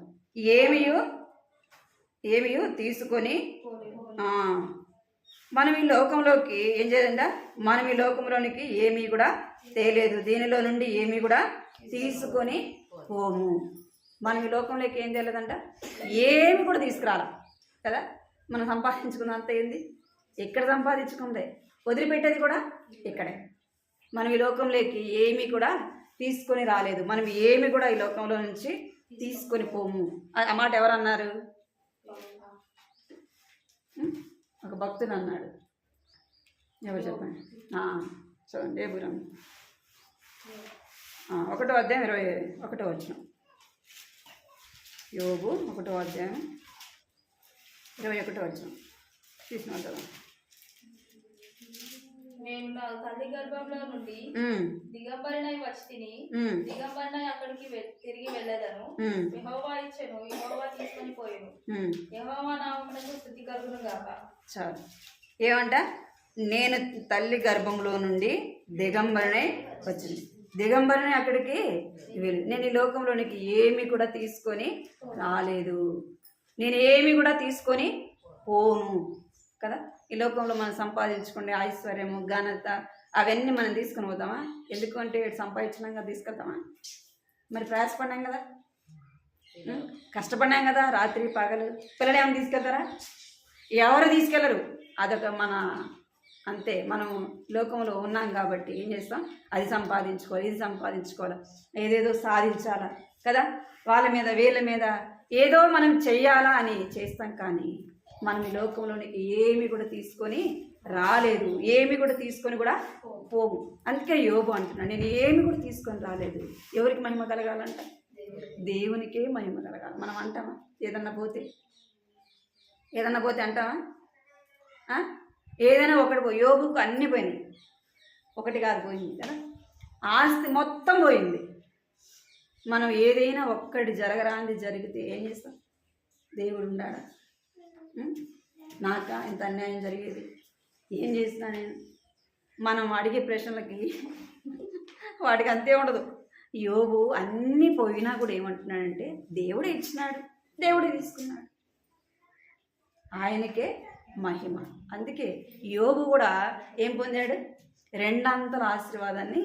ఏమీ తీసుకొని మనం ఈ లోకంలోకి ఏం చేయాలంట? మనం ఈ లోకంలోనికి ఏమీ కూడా తేలేదు, దీనిలో నుండి ఏమీ కూడా తీసుకొని పోము. మనం ఈ లోకంలోకి ఏం తెలియదంట? ఏమి కూడా తీసుకురాలి కదా. మనం సంపాదించుకున్నంత ఏంది? ఎక్కడ సంపాదించుకుందే, వదిలిపెట్టేది కూడా ఇక్కడే. మనం ఈ లోకంలోకి ఏమీ కూడా తీసుకొని రాలేదు, మనం ఏమి కూడా ఈ లోకంలో నుంచి తీసుకొని పోము. ఆ మాట ఎవరన్నారు? ఒక భక్తుడు అన్నాడు. ఎవరు చెప్పండి? చూడండి, ఏబురం 1వ అధ్యాయం 21వ వచనం. యోబు 1వ అధ్యాయం 21వ వచనం తీసుకుంటా. నేను నా తల్లి గర్భంలో నుండి దిగంబరినై వచ్చి తిని దిగంబరినై అక్కడికి తిరిగి వెళ్ళేదను. యెహోవా ఇచ్చెను, యెహోవా తీసుకొని పోయెను. యెహోవా నామమునకు స్తుతి కలుగును గాక. చాలు. ఏమంట? నేను తల్లి గర్భంలో నుండి దిగంబరినై వచ్చింది. దిగంబరిని అక్కడికి వెళ్ళి, నేను ఈ లోకంలోనికి ఏమి కూడా తీసుకొని రాలేదు, నేను ఏమి కూడా తీసుకొని పోను కదా. ఈ లోకంలో మనం సంపాదించుకునే ఐశ్వర్యము, ఘనత అవన్నీ మనం తీసుకొని పోతామా? ఎందుకంటే సంపాదించినాక తీసుకెళ్తామా? మరి ప్రయాసపడినాం కదా, కష్టపడినాం కదా, రాత్రి పగలు. పిల్లలు ఏమైనా తీసుకెళ్తారా? ఎవరు తీసుకెళ్ళరు. అదొక మన అంతే. మనం లోకంలో ఉన్నాం కాబట్టి ఏం చేస్తాం? అది సంపాదించుకోవాలి, ఇది సంపాదించుకోవాలి, ఏదేదో సాధించాలా కదా. వాళ్ళ మీద వీళ్ళ మీద ఏదో మనం చెయ్యాలా అని చేస్తాం. కానీ మనం ఈ లోకంలోనికి ఏమి కూడా తీసుకొని రాలేదు, ఏమి కూడా తీసుకొని కూడా పోము. అందుకే యోబు అంటున్నాడు, నేను ఏమి కూడా తీసుకొని రాలేదు. ఎవరికి మహిమ కలగాలంట? దేవునికే మహిమ కలగాలి. మనం అంటామా? ఏదన్నా పోతే అంటామా? ఏదైనా ఒకటి యోబుకు అన్నీ పోయినాయి, ఒకటి కాదు పోయింది కదా. ఆస్తి మొత్తం పోయింది. మనం ఏదైనా ఒక్కటి జరగరాంది జరిగితే ఏం చేస్తాం? దేవుడు ఉండాడా? నాకా ఇంత అన్యాయం జరిగేది, ఏం చేసినా నేను? మనం అడిగే ప్రశ్నలకి వాటికి అంతే ఉండదు. యోబు అన్నీ పోయినా కూడా ఏమంటున్నాడంటే దేవుడే ఇచ్చినాడు, దేవుడే తీసుకున్నాడు, ఆయనకే మహిమ. అందుకే యోబు కూడా ఏం పొందాడు? 2 అంతల ఆశీర్వాదాన్ని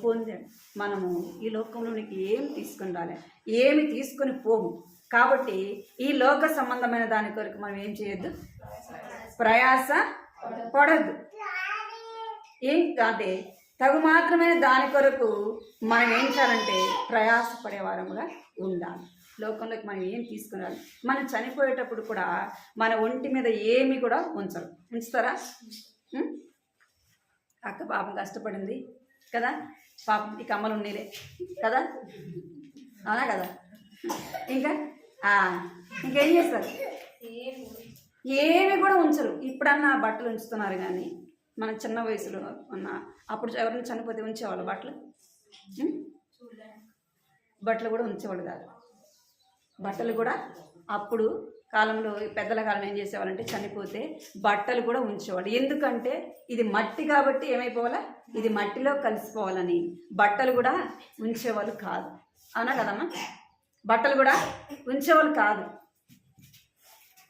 పొందాడు. మనము ఈ లోకంలోనికి ఏమి తీసుకొని రాలే, ఏమి తీసుకొని పోము. కాబట్టి ఈ లోక సంబంధమైన దాని కొరకు మనం ఏం చేయొద్దు? ప్రయాస పడద్దు. ఏం అంటే తగు మాత్రమే దాని కొరకు మనం ఏం చేయాలంటే ప్రయాసపడే వారముగా ఉండాలి. లోకంలోకి మనం ఏం తీసుకురాలి. మనం చనిపోయేటప్పుడు కూడా మన ఒంటి మీద ఏమి కూడా ఉంచుతారా? అక్క పాపం కష్టపడింది కదా, పాపం ఈ కమ్మలు ఉన్నీలే కదా, అవునా కదా, ఇంకేం చేస్తారు? ఏమి కూడా ఉంచరు. ఇప్పుడన్నా బట్టలు ఉంచుతున్నారు, కానీ మన చిన్న వయసులో ఉన్న అప్పుడు ఎవరైనా చనిపోతే ఉంచేవాళ్ళు బట్టలు కూడా ఉంచేవాళ్ళు కాదు. బట్టలు కూడా అప్పుడు కాలంలో పెద్దల కాలం ఏం చేసేవాళ్ళంటే చనిపోతే బట్టలు కూడా ఉంచేవాళ్ళు. ఎందుకంటే ఇది మట్టి కాబట్టి ఏమైపోవాలా, ఇది మట్టిలో కలిసిపోవాలని బట్టలు కూడా ఉంచేవాళ్ళు కాదు. అవునా కదమ్మా? బట్టలు కూడా ఉంచేవాళ్ళు కాదు.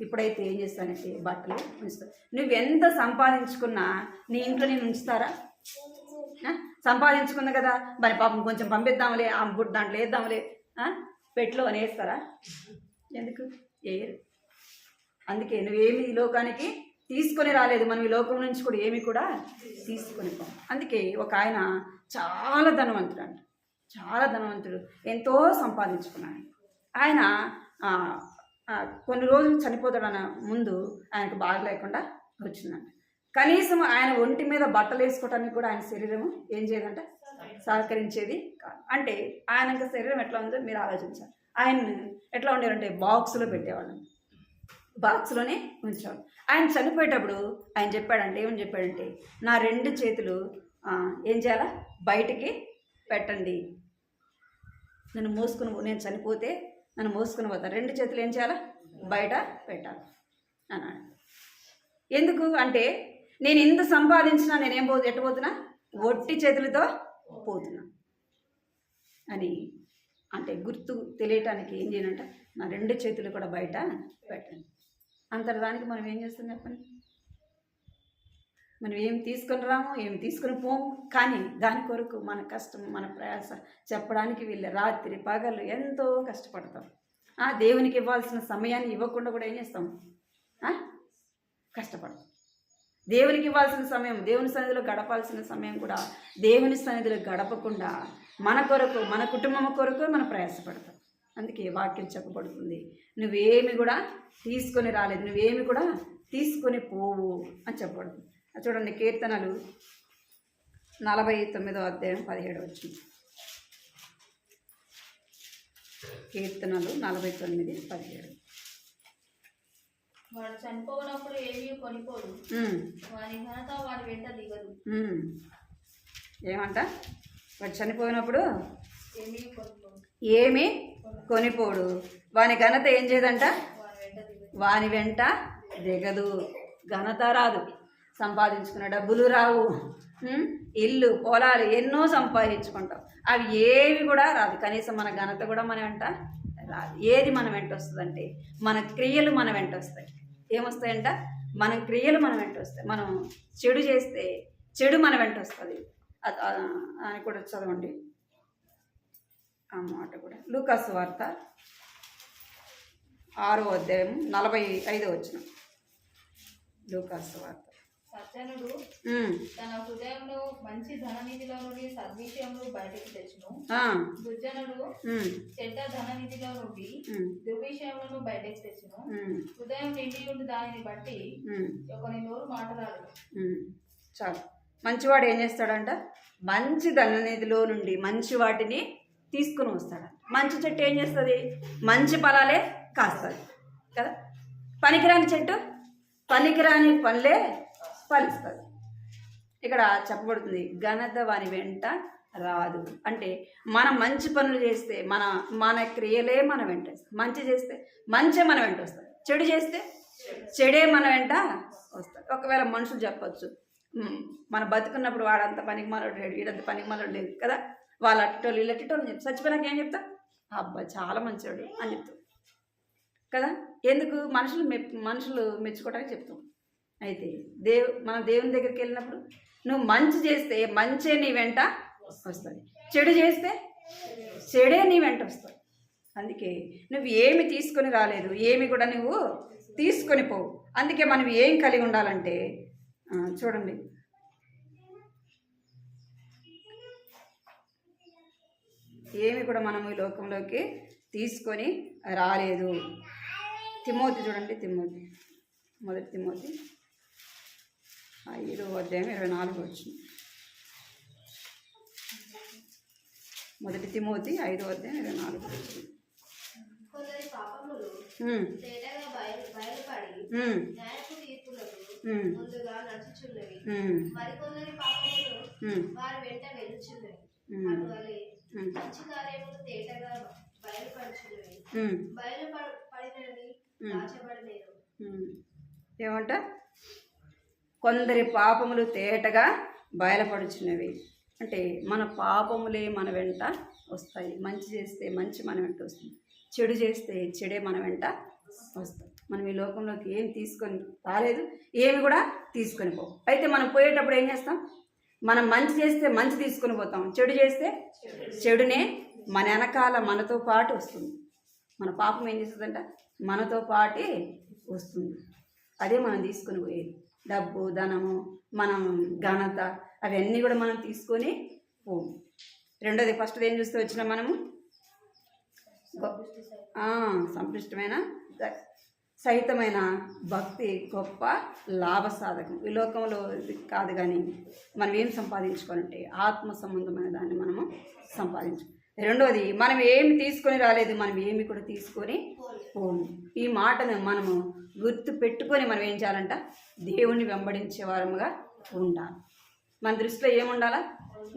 ఇప్పుడైతే ఏం చేస్తానంటే బట్టలు ఉంచుతా. నువ్వెంత సంపాదించుకున్నా నీ ఇంట్లో నేను ఉంచుతారా? సంపాదించుకుంది కదా మరి పాపం కొంచెం పంపిద్దాంలే, ఆ గుడ్ దాంట్లో వేద్దాంలే, పెట్లో అని వేస్తారా? ఎందుకు వేయరు. అందుకే నువ్వేమి ఈ లోకానికి తీసుకొని రాలేదు. మనం ఈ లోకం నుంచి కూడా ఏమి కూడా తీసుకొని పోం. అందుకే ఒక ఆయన చాలా ధనవంతుడు అంట, చాలా ధనవంతుడు, ఎంతో సంపాదించుకున్నాడు. ఆయన కొన్ని రోజులు చనిపోతాడన్న ముందు ఆయనకు బాగా లేకుండా వచ్చిందంట. కనీసం ఆయన ఒంటి మీద బట్టలు వేసుకోవడానికి కూడా ఆయన శరీరం ఏం చేయదంట, సహకరించేది కాదు. అంటే ఆయన శరీరం ఎట్లా ఉందో మీరు ఆలోచించాలి. ఆయన ఎట్లా ఉండేవారంటే బాక్స్లో పెట్టేవాళ్ళం, బాక్స్లోనే ఉంచేవాడు. ఆయన చనిపోయేటప్పుడు ఆయన చెప్పాడంటే ఏమని చెప్పాడంటే, నా 2 చేతులు ఏం చేయాలా, బయటికి పెట్టండి, నేను చనిపోతే నన్ను మోసుకుని పోతాను, 2 చేతులు ఏం చేయాలా, బయట పెట్టాలి అన్నాడు. ఎందుకు అంటే నేను ఇంత సంపాదించినా నేనేం ఎట్టబోతున్నా, ఒట్టి చేతులతో పోతున్నా అని అంటే గుర్తు తెలియటానికి ఏం చేయనంట, నా 2 చేతులు కూడా బయట పెట్టండి. అంతర్దానికి మనం ఏం చేస్తాం చెప్పండి? మనం ఏం తీసుకొని రాము, ఏం తీసుకొని పోము, కానీ దాని కొరకు మన కష్టం, మన ప్రయాస చెప్పడానికి వీళ్ళ రాత్రి పగలు ఎంతో కష్టపడతాం. దేవునికి ఇవ్వాల్సిన సమయాన్ని ఇవ్వకుండా కూడా ఏం చేస్తాం, కష్టపడతాం. దేవునికి ఇవ్వాల్సిన సమయం, దేవుని సన్నిధిలో గడపాల్సిన సమయం కూడా దేవుని సన్నిధిలో గడపకుండా మన కొరకు, మన కుటుంబం కొరకు మనం ప్రయాసపడతాం. అందుకే వాక్యం చెప్పబడుతుంది, నువ్వేమి కూడా తీసుకొని రాలేదు, నువ్వేమి కూడా తీసుకొని పోవు అని చెప్పబడుతుంది. చూడండి, కీర్తనలు 49వ అధ్యాయం 17 వచ్చింది. కీర్తనలు 49:17. వాడు చనిపోయినప్పుడు ఏమీ కొనిపోడు, వాని ఘనత వాని వెంట దిగదు. ఏమంట? వాడు చనిపోయినప్పుడు ఏమీ కొనిపోడు, వాని ఘనత ఏం చేయదంట, వాని వెంట దిగదు. ఘనత రాదు, సంపాదించుకున్న డబ్బులు రావు, ఇల్లు పొలాలు ఎన్నో సంపాదించుకుంటాం, అవి ఏవి కూడా రాదు. కనీసం మన ఘనత కూడా మన వెంట రాదు. ఏది మన వెంట వస్తుందంటే మన క్రియలు మన వెంట వస్తాయి. ఏమొస్తాయంట? మన క్రియలు మన వెంట వస్తాయి. మనం చెడు చేస్తే చెడు మన వెంట వస్తుంది అని కూడా చదవండి ఆ మాట కూడా. లూకా సువార్త 6వ అధ్యాయం 45వ వచనం. లూకా సువార్త. సజ్జనుడు తన హృదయంలో మంచి ధననిధిలో నుండి సద్విషయములు బయటకు తెచ్చును, దుర్జనుడు చెడ్డ ధననిధిలో నుండి దుర్విషయములను బయటకు తెచ్చును. హృదయం నిండి ఉండి దానిని బట్టి ఒకని నోరు మాటరాదు. చాలు. మంచివాడు ఏం చేస్తాడంట? మంచి ధననిధిలో నుండి మంచి వాటిని తీసుకుని వస్తాడు. మంచి చెట్టు ఏం చేస్తుంది? మంచి ఫలాలే కాస్తుంది కదా. పనికిరాని చెట్టు పనికిరాని పనులే ఫలిస్తుంది. ఇక్కడ చెప్పబడుతుంది, ఘనత వాని వెంట రాదు. అంటే మనం మంచి పనులు చేస్తే మన క్రియలే మన వెంట వస్తాయి. మంచి చేస్తే మంచే మన వెంట వస్తుంది, చెడు చేస్తే చెడే మన వెంట వస్తుంది. ఒకవేళ మనుషులు చెప్పచ్చు, మన బతుకున్నప్పుడు వాడంత పనికి మనోడు లేడు, వీడంత పనికి మనోడు లేదు కదా, వాళ్ళు అట్టోళ్ళు వీళ్ళు అట్టోళ్ళు చెప్తారు. చచ్చిపోయినాక ఏం చెప్తా? అబ్బా చాలా మంచివాడు అని చెప్తాం కదా. ఎందుకు? మనుషులు మెచ్చుకోవడానికి చెప్తాం. అయితే మన దేవుని దగ్గరికి వెళ్ళినప్పుడు నువ్వు మంచి చేస్తే మంచే నీ వెంట వస్తుంది, చెడు చేస్తే చెడే నీ వెంట వస్తుంది. అందుకే నువ్వు ఏమి తీసుకొని రాలేదు, ఏమి కూడా నువ్వు తీసుకొని పోవు. అందుకే మనం ఏం కలిగి ఉండాలంటే చూడండి, ఏమి కూడా మనము ఈ లోకంలోకి తీసుకొని రాలేదు. తిమోతి చూడండి, తిమోతి 1 తిమోతి 5:24 వచ్చింది. 1 తిమోతి 5:24 వచ్చింది. కొందరి పాపములు తేటగా బయలుపడి న్యాయపు తీర్పులకు ముందుగా నడుచుచున్నవి, మరికొందరి పాపములు వారి వెంట వెలుచున్నవి. అటువలే మంచి కార్యములు తేటగా బయలుపడుచున్నవి, బయలుపడినవి దాచబడలేదు. ఏమంట? కొందరి పాపములు తేటగా బయలుపడుచున్నవి అంటే మన పాపములే మన వెంట వస్తాయి. మంచి చేస్తే మంచి మన వెంట వస్తుంది, చెడు చేస్తే చెడే మన వెంట వస్తాయి. మనం ఈ లోకంలోకి ఏం తీసుకొని రాలేదు, ఏమి కూడా తీసుకొని పోం. అయితే మనం పోయేటప్పుడు ఏం చేస్తాం? మనం మంచి చేస్తే మంచి తీసుకొని పోతాం, చెడు చేస్తే చెడునే మన వెనకాల మనతో పాటు వస్తుంది. మన పాపం ఏం చేస్తుందంట? మనతో పాటే వస్తుంది. అదే మనం తీసుకొని పోయేది. డబ్బు, ధనము, మనం ఘనత, అవన్నీ కూడా మనం తీసుకొని పోము. రెండోది, ఫస్ట్ ఏం చూస్తూ వచ్చినాం మనము? సంపృష్టమైన సహితమైన భక్తి గొప్ప లాభసాధకం. ఈ లోకంలో కాదు, కానీ మనం ఏం సంపాదించుకోవాలంటే ఆత్మ సంబంధమైన దాన్ని మనము సంపాదించు. రెండోది, మనం ఏమి తీసుకొని రాలేదు, మనం ఏమి కూడా తీసుకొని పోము. ఈ మాటను మనము గుర్తు పెట్టుకొని మనం ఏం చేయాలంట? దేవుణ్ణి వెంబడించే వారముగా ఉండాలి. మన దృష్టిలో ఏముండాలా?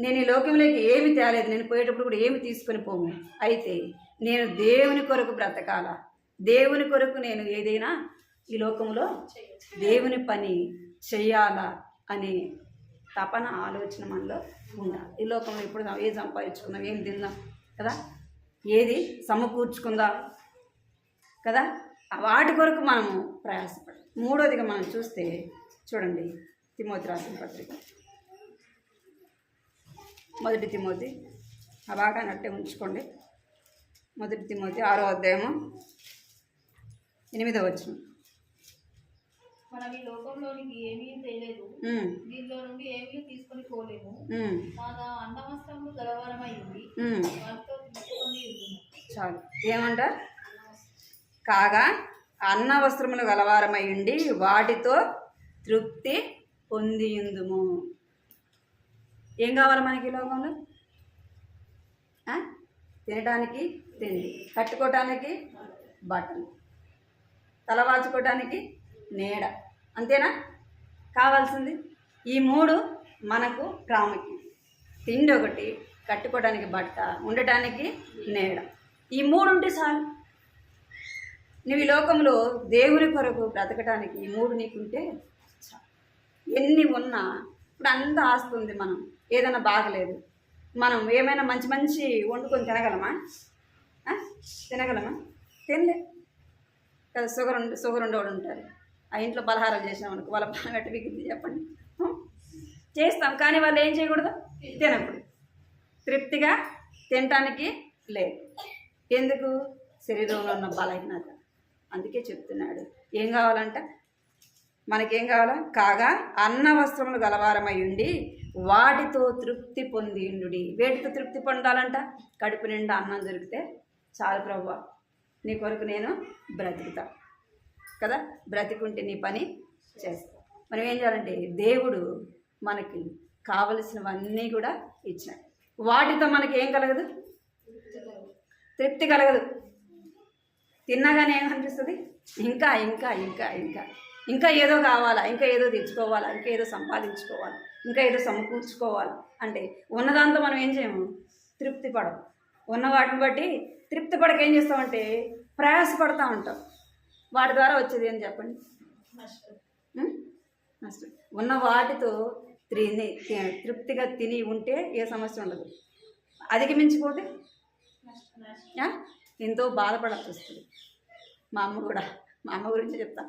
నేను ఈ లోకంలోకి ఏమి తేలేదు, నేను పోయేటప్పుడు కూడా ఏమి తీసుకొని పోము. అయితే నేను దేవుని కొరకు బ్రతకాల, దేవుని కొరకు నేను ఏదైనా ఈ లోకంలో దేవుని పని చెయ్యాలా అనే తపన, ఆలోచన మనలో ఉండాలి. ఈ లోకంలో ఇప్పుడు ఏది సంపాదించుకుందాం, ఏం తిందాం కదా, ఏది సమకూర్చుకుందాం కదా, వాటి కొరకు మనము ప్రయాసపడాలి. మూడోదిగా మనం చూస్తే చూడండి, తిమోతి రాసిన పత్రిక 1 తిమోతి, ఆ భాగాన్ని అట్టే ఉంచుకోండి. 1 తిమోతి 6వ అధ్యాయము 8వ వచనం. మనం ఈ లోకంలోనికి ఏమీ తేలేదు, దీనిలో నుండి ఏమీ తీసుకొని పోలేము. కాగా అన్న వస్త్రములు గలవారమై ఉండి వాటితో తీసుకొని చాలు. ఏమంటారు? కాగా అన్న వస్త్రములు గలవారమై ఉండి వాటితో తృప్తి పొందియుందుము. ఏం కావాలి మనకి ఈ లోకంలో? తినడానికి తిండి, కట్టుకోవటానికి బట్టలు, తలవాల్చుకోవటానికి నీడ, అంతేనా కావాల్సింది? ఈ 3 మనకు ప్రాముఖ్యం. తిండి ఒకటి, కట్టుకోవడానికి బట్ట, ఉండటానికి నీడ. ఈ 3 ఉంటే చాలు. నువ్వు ఈ లోకంలో దేవుని కొరకు బ్రతకటానికి ఈ 3 నీకుంటే చాలు. ఎన్ని ఉన్నా, ఇప్పుడు అంతా ఆస్తుంది, మనం ఏదైనా బాగలేదు, మనం ఏమైనా మంచి మంచి వండుకొని తినగలమా? తినలే కదా. షుగర్ ఉండేవాళ్ళు ఉంటారు, ఆ ఇంట్లో పలహారాలు చేసినామనుకో, వాళ్ళ బలం ఎట్ట బిగింది చెప్పండి? చేస్తాం, కానీ వాళ్ళు ఏం చేయకూడదు? తినకూడదు. తృప్తిగా తినటానికి లేదు. ఎందుకు? శరీరంలో ఉన్న బలహీనత. అందుకే చెప్తున్నాడు, ఏం కావాలంట? మనకేం కావాలా? కాగా అన్న వస్త్రములు గలవారమై ఉండి వాటితో తృప్తి పొందిండు. వేటితో తృప్తి పొందాలంట? కడుపు నిండా అన్నం దొరికితే చాలు ప్రభువా, నీ కొరకు నేను బ్రతుకుతా కదా, బ్రతికుంటే నీ పని చేస్తా. మనం ఏం చేయాలంటే దేవుడు మనకి కావలసినవన్నీ కూడా ఇచ్చినాడు. వాటితో మనకి ఏం కలగదు? తృప్తి కలగదు. తిన్నాగానే ఏమనిపిస్తుంది? ఇంకా ఇంకా ఇంకా ఇంకా ఇంకా ఏదో కావాలా, ఇంకా ఏదో తెచ్చుకోవాలా, ఇంకా ఏదో సంపాదించుకోవాలి, ఇంకా ఏదో సమకూర్చుకోవాలి అంటే ఉన్నదాంతో మనం ఏం చేయము? తృప్తి పడము. ఉన్న వాటిని బట్టి తృప్తి పడక ఏం చేస్తామంటే ప్రయాసపడతా ఉంటాం. వాటి ద్వారా వచ్చేది ఏం చెప్పండి? నష్టం. ఉన్న వాటితో తృప్తిగా తిని ఉంటే ఏ సమస్య ఉండదు. అధిగమించిపోతే ఎంతో బాధపడాల్సి వస్తుంది. మా అమ్మ గురించి చెప్తా.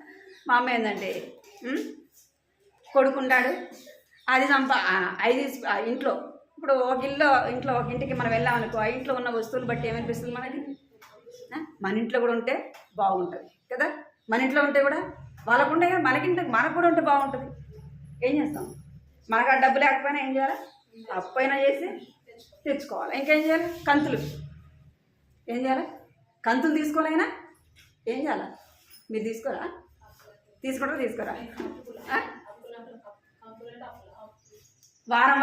మా అమ్మ ఏంటంటే కొడుకుంటాడు, అది ఇంట్లో ఇప్పుడు ఒక ఇంటికి మనం వెళ్ళామనుకో, ఆ ఇంట్లో ఉన్న వస్తువులు బట్టి ఏమనిపిస్తుంది మనకి? మన ఇంట్లో కూడా ఉంటే బాగుంటుంది కదా. మన ఇంట్లో ఉంటే కూడా వాళ్ళకు ఉంటే కదా మనకు కూడా ఉంటే బాగుంటుంది. ఏం చేస్తాం? మనకు ఆ డబ్బు లేకపోయినా ఏం చేయాలి? అప్పైనా చేసి తెచ్చుకోవాలి. ఇంకేం చేయాలి? కంతులు ఏం చేయాలి? కంతులు తీసుకోనైనా ఏం చేయాలి? మీరు తీసుకురా? వారం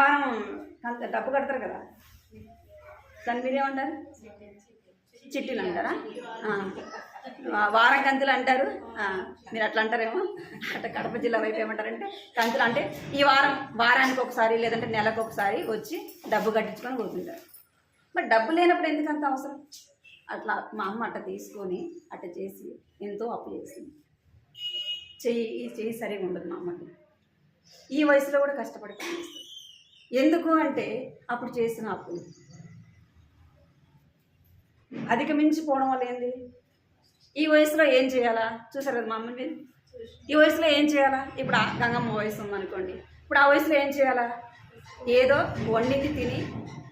డబ్బు కడతారు కదా, దాన్ని మీరేమంటారు? చిట్టీలు అంటారా? వారం కంతులు అంటారు. మీరు అట్లా అంటారేమో. అట్లా కడప జిల్లా వైపు ఏమంటారంటే కంతులు అంటే ఈ వారానికి ఒకసారి లేదంటే నెలకు ఒకసారి వచ్చి డబ్బు కట్టించుకొని పోతుంటారు. మరి డబ్బు లేనప్పుడు ఎందుకు అంత అవసరం? అట్లా మా అమ్మ అట్ట తీసుకొని అట్ట చేసి ఎంతో అప్పు చేసింది. చెయ్యి సరిగా ఉండదు మా అమ్మకి. ఈ వయసులో కూడా కష్టపడి పనిచేస్తుంది. ఎందుకు అంటే అప్పుడు చేసిన అప్పులు అధిగమించిపోవడం వల్ల ఏంది? ఈ వయసులో ఏం చేయాలా? చూసారు కదా మా అమ్మని మీరు. ఈ వయసులో ఏం చేయాలా? ఇప్పుడు గంగమ్మ వయసు ఉందనుకోండి, ఇప్పుడు ఆ వయసులో ఏం చేయాలా? ఏదో వండింది తిని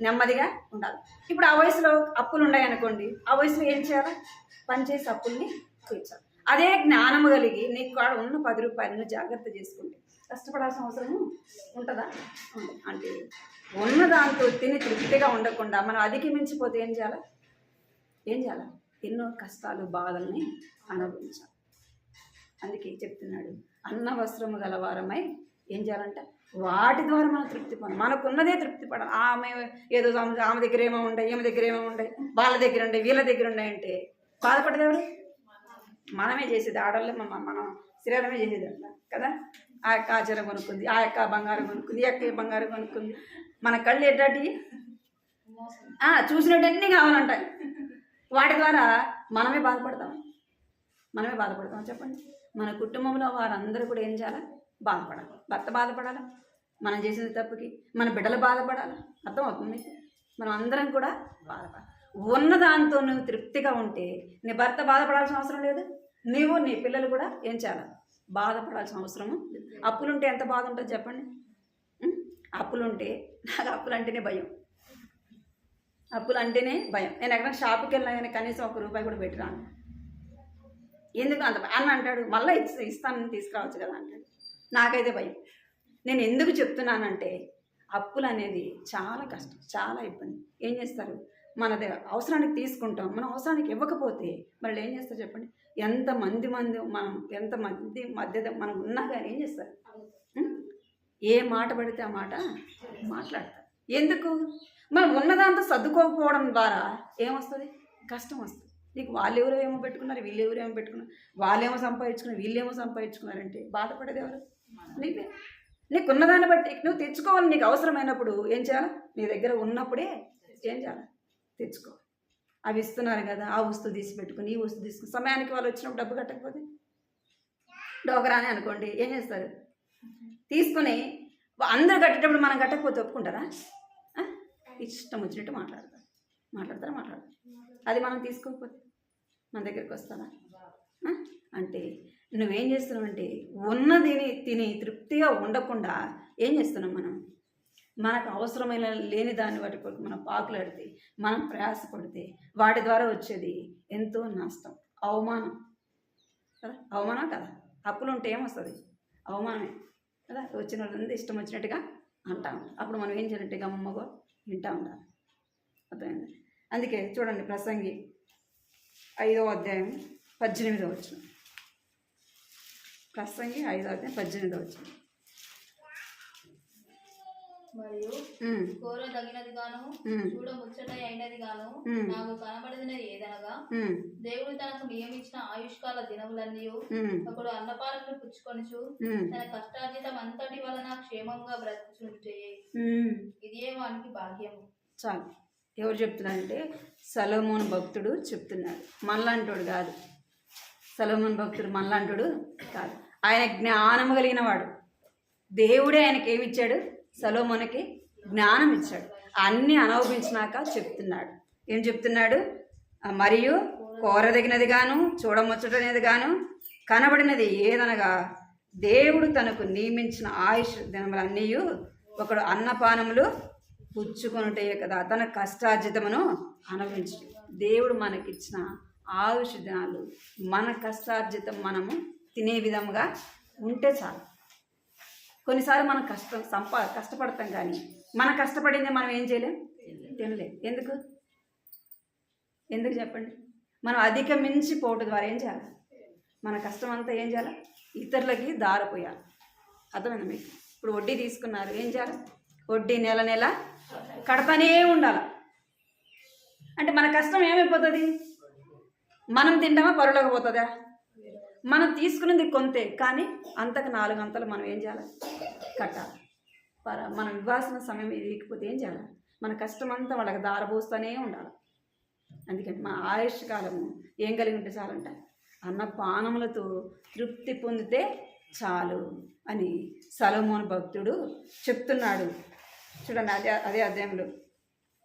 నెమ్మదిగా ఉండాలి. ఇప్పుడు ఆ వయసులో అప్పులు ఉన్నాయనుకోండి, ఆ వయసులో ఏం చేయాలా? పనిచేసి అప్పుల్ని తీర్చాలి. అదే జ్ఞానము కలిగి నీకు కాడ ఉన్న 10 రూపాయలను జాగ్రత్త చేసుకుంటే కష్టపడాల్సిన అవసరం ఉంటుందా? అంటే ఉన్న దాంతో తిని తృప్తిగా ఉండకుండా మనం అధిగమించిపోతే ఏం చేయాలి? ఎన్నో కష్టాలు బాధల్ని అనుభవించాలి. అందుకే చెప్తున్నాడు, అన్న వస్త్రము గలవారమై ఏం చేయాలంటే వాటి ద్వారా మనం తృప్తి పడాలి. మనకున్నదే తృప్తి పడాలి. ఆమె ఏదో ఆమె దగ్గర ఏమో ఉండే, ఈమె దగ్గర ఏమో ఉండే, వాళ్ళ దగ్గర ఉండే, వీళ్ళ దగ్గర ఉన్నాయంటే బాధపడేది ఎవరు? మనమే చేసేది. ఆడవాళ్ళే మనం శరీరమే చేసేది అట్లా కదా. ఆ యొక్క ఆచారం కొనుక్కుంది, ఆ యొక్క బంగారం కొనుక్కుంది, ఈ యొక్క బంగారం కొనుక్కుంది. మన కళ్ళు ఎట్లాంటి చూసినట్టన్నీ కావాలంటాయి. వాటి ద్వారా మనమే బాధపడతాం చెప్పండి. మన కుటుంబంలో వారందరూ కూడా ఏం చేయాలి? బాధపడాలి. భర్త బాధపడాలి మనం చేసిన తప్పుకి, మన బిడ్డలు బాధపడాలి. అర్థం అవుతుంది? మనం అందరం కూడా బాధపడాలి. ఉన్న దాంతో నువ్వు తృప్తిగా ఉంటే నీ భర్త బాధపడాల్సిన అవసరం లేదు, నీవు నీ పిల్లలు కూడా ఏం చేయాలి? బాధపడాల్సిన అవసరము. అప్పులుంటే ఎంత బాధ ఉంటుంది చెప్పండి. అప్పులుంటే నాకు అప్పులు అంటేనే భయం. నేను ఎక్కడ షాపుకి వెళ్ళినా కానీ కనీసం ₹1 కూడా పెట్టిరాను. ఎందుకు అంత అన్న అంటాడు, మళ్ళీ ఇస్తాను తీసుకురావచ్చు కదా అంటాడు. నాకైతే భయం. నేను ఎందుకు చెప్తున్నానంటే అప్పులు అనేది చాలా కష్టం, చాలా ఇబ్బంది. ఏం చేస్తారు? మనది అవసరానికి తీసుకుంటాం, మనం అవసరానికి ఇవ్వకపోతే మళ్ళీ ఏం చేస్తారు చెప్పండి? ఎంతమంది మధ్య మనం ఉన్నా కానీ ఏం చేస్తారు? ఏ మాట పడితే ఆ మాట మాట్లాడతారు. ఎందుకు? మనం ఉన్నదాంతో సర్దుకోకపోవడం ద్వారా ఏమొస్తుంది? కష్టం వస్తుంది. నీకు వాళ్ళెవరో ఏమో పెట్టుకున్నారు, వీళ్ళెవరో ఏమో పెట్టుకున్నారు, వాళ్ళేమో సంపాదించుకున్నారు, వీళ్ళేమో సంపాదించుకున్నారంటే బాధపడేది ఎవరు? నీవే. నీకున్నదాన్ని బట్టి నువ్వు తెచ్చుకోవాలి. నీకు అవసరమైనప్పుడు ఏం చేయాలి? నీ దగ్గర ఉన్నప్పుడే ఏం చేయాలి? తెచ్చుకో. అవి ఇస్తున్నారు కదా, ఆ వస్తువు తీసి పెట్టుకుని ఈ వస్తువు తీసుకుని సమయానికి వాళ్ళు వచ్చినప్పుడు డబ్బు కట్టకపోతే డోకరా అని అనుకోండి, ఏం చేస్తారు? తీసుకుని అందరూ కట్టేటప్పుడు మనం కట్టకపోతే ఒప్పుకుంటారా? ఇష్టం వచ్చినట్టు మాట్లాడతారా? అది మనం తీసుకోకపోతే మన దగ్గరికి వస్తారా? అంటే నువ్వేం చేస్తున్నావు అంటే ఉన్నదిని తిని తృప్తిగా ఉండకుండా ఏం చేస్తున్నాం? మనకు అవసరమైన లేని దాన్ని వాటి కొరకు మనం పాకులాడితే, మనం ప్రయాసపడితే వాటి ద్వారా వచ్చేది ఎంతో నష్టం, అవమానం కదా. అవమానం కదా. అప్పులు ఉంటే ఏమొస్తుంది? అవమానమే కదా. వచ్చిన వాళ్ళందరూ ఇష్టం వచ్చినట్టుగా అంటాం. అప్పుడు మనం ఏం చేయాలంటే గమ్మగా వింటూ ఉండాలి. అర్థమైంది? అందుకే చూడండి, ప్రసంగి 5వ అధ్యాయం 18వ వచనం. ప్రసంగి 5వ అధ్యాయం 18వ వచనం. మరియు కోరదగినది గాను చూడ ముచ్చట అయినది గాను నాకు కనబడినది ఏదనగా, దేవుడు తనకు నియమించిన ఆయుష్కాల దినములన్నీ ఒకడు అన్నపానములు పుచ్చుకొనుచు తన కష్టార్జితం అంతటి వలన క్షేమంగా బ్రతుకుచుంటే ఇదే వానికి భాగ్యము. చాలు. ఎవరు చెప్తున్నారంటే సొలొమోను భక్తుడు చెప్తున్నాడు. మనలాంటోడు కాదు. సొలొమోను భక్తుడు మనలాంటోడు కాదు. ఆయన జ్ఞానము కలిగిన వాడు. దేవుడే ఆయనకి ఏమిచ్చాడు? సొలొమోనుకి జ్ఞానం ఇచ్చాడు. అన్నీ అనుభవించినాక చెప్తున్నాడు. ఏం చెప్తున్నాడు? మరియు కోరదగినది గాను చూడముచ్చటనేది గాను కనబడినది ఏదనగా, దేవుడు తనకు నియమించిన ఆయుష్ దినములన్నీ ఒకడు అన్నపానములు పుచ్చుకొనుటే కదా తన కష్టార్జితమును అనుభవించు. దేవుడు మనకిచ్చిన ఆయుష్ దినాలు మన కష్టార్జితం మనము తినే విధంగా ఉంటే చాలు. కొన్నిసార్లు మనం కష్టపడతాం, కానీ మన కష్టపడింది మనం ఏం చేయలేం, తినలేం. ఎందుకు చెప్పండి? మనం అధిగమించి పోవటం ద్వారా ఏం చేయాలి? మన కష్టం అంతా ఏం చేయాలి? ఇతరులకి దారపోయాలి. అర్థమైందా మీకు? ఇప్పుడు వడ్డీ తీసుకున్నారు, ఏం చేయాలి? వడ్డీ నెల కడతానే ఉండాలి. అంటే మన కష్టం ఏమైపోతుంది? మనం తింటామా, పరులకు పోతుందా? మనం తీసుకున్నది కొంతే, కానీ అంతకు 4 అంతలు మనం ఏం చేయాలి? కట్టాలి. మనం ఇవ్వాల్సిన సమయం ఇవ్వకపోతే ఏం చేయాలి? మన కష్టం అంతా వాళ్ళకి దారపోస్తూనే ఉండాలి. అందుకని మన ఆయుష్ కాలము ఏం కలిగి ఉంటే చాలంట? అన్నపానములతో తృప్తి పొందితే చాలు అని సొలొమోను భక్తుడు చెప్తున్నాడు. చూడండి, అదే అధ్యాయంలో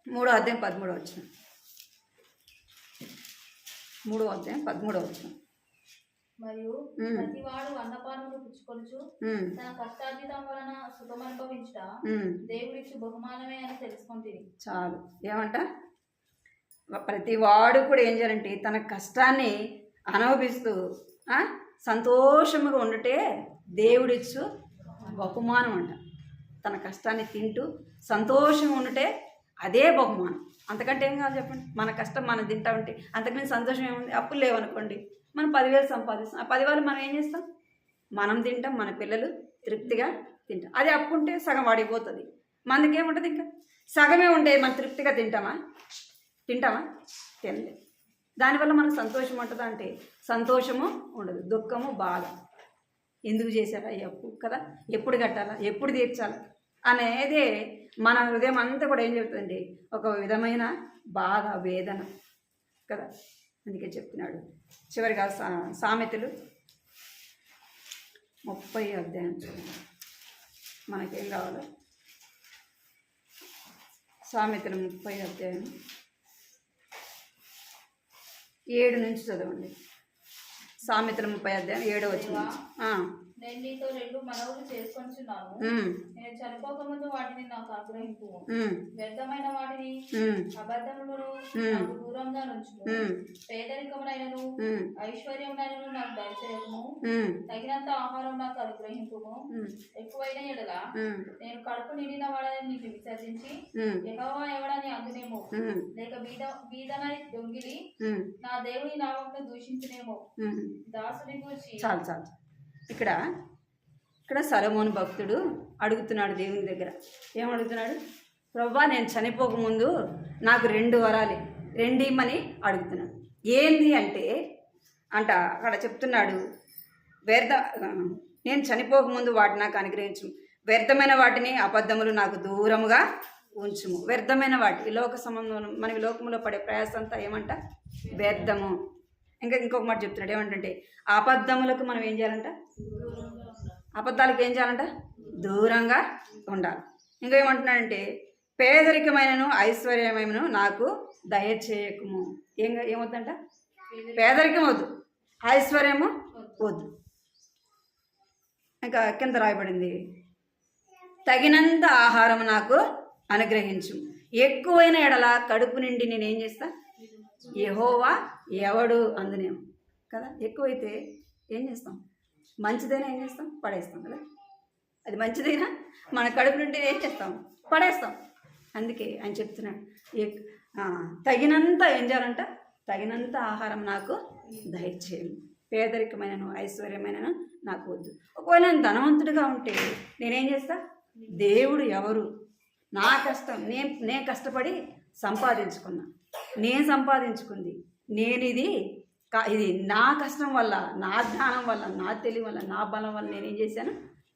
3వ అధ్యాయం 13వ వచనం. 3వ అధ్యాయం 13వ వచనం. మరియు ప్రతివాడు అన్నపానములు పుచ్చుకొనుచు తన కష్టార్జితం వలన సుఖమనుభవించుట దేవుడిచ్చు బహుమానమే అని తెలుసుకుంటుంది. చాలు. ఏమంట? ప్రతి వాడు కూడా ఏం చేయాలంటే తన కష్టాన్ని అనుభవిస్తూ సంతోషముగా ఉండటే దేవుడిచ్చు బహుమానం అంట. తన కష్టాన్ని తింటూ సంతోషంగా ఉండటే అదే బహుమానం. అంతకంటే ఏం కాదు చెప్పండి? మన కష్టం మనం తింటా ఉంటే అంతకుమించి సంతోషం ఏముంది? అప్పులు లేవనుకోండి, మనం 10,000 సంపాదిస్తాం. ఆ 10,000 మనం ఏం చేస్తాం? మనం తింటాం, మన పిల్లలు తృప్తిగా తింటాం. అదే అప్పు ఉంటే సగం వాడిపోతుంది. మనకేముంటుంది? ఇంకా సగమే ఉంటే మనం తృప్తిగా తింటామా? తినలేదు. దానివల్ల మనకు సంతోషం ఉంటుందా అంటే సంతోషము ఉండదు, దుఃఖము, బాధ. ఎందుకు చేశారా ఈ అప్పు కదా? ఎప్పుడు కట్టాలా, ఎప్పుడు తీర్చాలా అనేదే మన హృదయం అంతా కూడా ఏం చెప్తుంది? ఒక విధమైన బాధ, వేదన కదా. అందుకే చెప్తున్నాడు. చివరిగా సామెతలు 30వ అధ్యాయం చూడండి. మనకేం కావాలో సామెతలు 30వ అధ్యాయం 7 నుంచి చదవండి. సామెతలు 30వ అధ్యాయం 7వ వచనం. నేను నీతో 2 మనవులు చేసుకొనుచున్నాను. నేను చనిపోకముందు వాటిని నాకు అనుగ్రహింపు. వ్యర్థమైన వాటిని, అబద్ధములను నాకు దూరంగా నుంచుము. పేదరికమునైనను ఐశ్వర్యమునైనను నాకు దయచేయకుము. తగినంత ఆహారం నాకు అనుగ్రహింపుము. ఎక్కువైన ఎడల నేను కడుపు నిండిన వాడని నీకు విసర్జించి యెహోవా ఎవడని అందునేమో, లేక బీదనని దొంగిలి నా దేవుని నామమును దూషించునేమో. దాసుని గురించి చాలు. ఇక్కడ సొలొమోను భక్తుడు అడుగుతున్నాడు దేవుని దగ్గర. ఏమడుగుతున్నాడు? ప్రభువా, నేను చనిపోకముందు నాకు 2 వరాలు 2 ఇమ్మని అడుగుతున్నాడు. ఏంది అంటే అక్కడ చెప్తున్నాడు, నేను చనిపోకముందు వాటిని నాకు అనుగ్రహించు, వ్యర్థమైన వాటిని, అబద్ధములు నాకు దూరముగా ఉంచుము. వ్యర్థమైన వాటి ఈ లోక సంబంధం, మనకి లోకంలో పడే ప్రయాసం అంతా ఏమంట? వ్యర్థము. ఇంకొక మాట చెప్తున్నాడు. ఏమంటే అబద్ధములకు మనం ఏం చేయాలంట? అబద్ధాలకు ఏం చేయాలంట? దూరంగా ఉండాలి. ఇంకా ఏమంటున్నాడంటే పేదరికమైనను ఐశ్వర్యమైనను నాకు దయచేయకుము. ఏమవుతుందంట? పేదరికం వద్దు, ఐశ్వర్యము వద్దు. ఇంకా కింద రాయబడింది, తగినంత ఆహారం నాకు అనుగ్రహించు. ఎక్కువైన ఎడల కడుపు నిండి నేనేం చేస్తా? యెహోవా ఎవడు అందునేమో కదా. ఎక్కువైతే ఏం చేస్తాం? మంచిదైనా ఏం చేస్తాం? పడేస్తాం కదా. అది మంచిదైనా మన కడుపు నుండి ఏం చేస్తాం? పడేస్తాం. అందుకే ఆయన చెప్తున్నాడు, తగినంత ఏం చేయాలంట? తగినంత ఆహారం నాకు దయచేయము. పేదరికమైనను ఐశ్వర్యమైనను నాకు వద్దు. ఒకవేళ నేను ధనవంతుడిగా ఉంటే నేనేం చేస్తా? దేవుడు ఎవరు, నా కష్టం, నేను కష్టపడి సంపాదించుకున్నా, నేను సంపాదించుకుంది, నేను ఇది నా కష్టం వల్ల, నా జ్ఞానం వల్ల, నా తెలివి వల్ల, నా బలం వల్ల నేనేం చేశాను?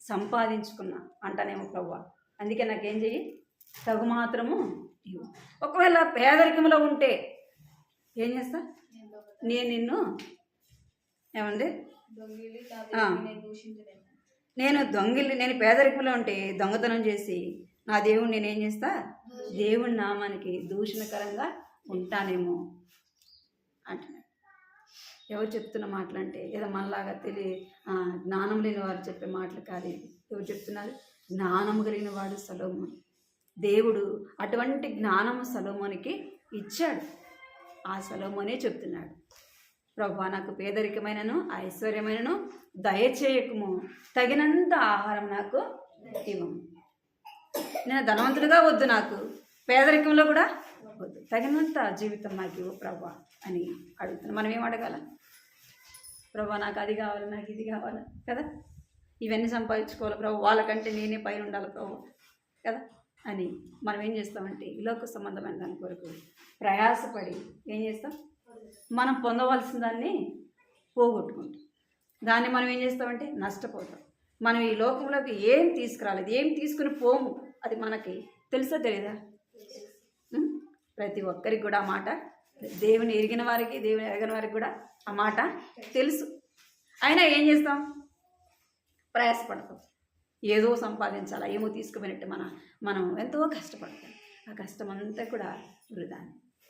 సంపాదించుకున్నా అంటానేమో ప్రభువా. అందుకే నాకేం చెయ్యి? తగు మాత్రము ఇవ్వు. ఒకవేళ పేదరికంలో ఉంటే ఏం చేస్తా? నేను నిన్ను ఏమండి నేను పేదరికంలో ఉంటే దొంగతనం చేసి నా దేవుడిని నేనేం చేస్తా? దేవుని నామానికి దూషణకరంగా ఉంటానేమో అంటున్నాడు. ఎవరు చెప్తున్న మాటలు అంటే ఏదో మనలాగా జ్ఞానం లేని వారు చెప్పే మాటలు కాదు. ఎవరు చెప్తున్నారు? జ్ఞానము కలిగిన వాడు సొలొమోను. దేవుడు అటువంటి జ్ఞానము సొలొమోనుకి ఇచ్చాడు. ఆ సొలొమోనే చెప్తున్నాడు, ప్రభువా నాకు పేదరికమైనను ఐశ్వర్యమైనను దయచేయకము, తగినంత ఆహారం నాకు ఇవ్వము. నేను ధనవంతుడిగా వద్దు, నాకు పేదరికంలో కూడా వద్దు, తగినంత జీవితం నాకు ఇవ్వు ప్రభువా అని అడుగుతున్నాను. మనం ఏం అడగాల? ప్రభువా నాకు అది కావాలి, నాకు ఇది కావాలి కదా, ఇవన్నీ సంపాదించుకోవాలి ప్రభు, వాళ్ళకంటే నేనే పైన ఉండాలి ప్రభు కదా అని మనం ఏం చేస్తామంటే ఈ లోక సంబంధమైన దాని కొరకు ప్రయాసపడి ఏం చేస్తాం? మనం పొందవలసిన దాన్ని పోగొట్టుకుంటాం. దాన్ని మనం ఏం చేస్తామంటే నష్టపోతాం. మనం ఈ లోకంలోకి ఏం తీసుకురాలేదు, ఏం తీసుకుని పోము, అది మనకి తెలుసా తెలియదా? ప్రతి ఒక్కరికి కూడా ఆ మాట, దేవుని ఎరిగిన వారికి దేవుని ఎరగని వారికి కూడా ఆ మాట తెలుసు. అయినా ఏం చేస్తాం? ప్రయాసపడతాం, ఏదో సంపాదించాలా, ఏమో తీసుకుపోయినట్టు మనం ఎంతో కష్టపడతాం. ఆ కష్టం అంతా కూడా వృధా.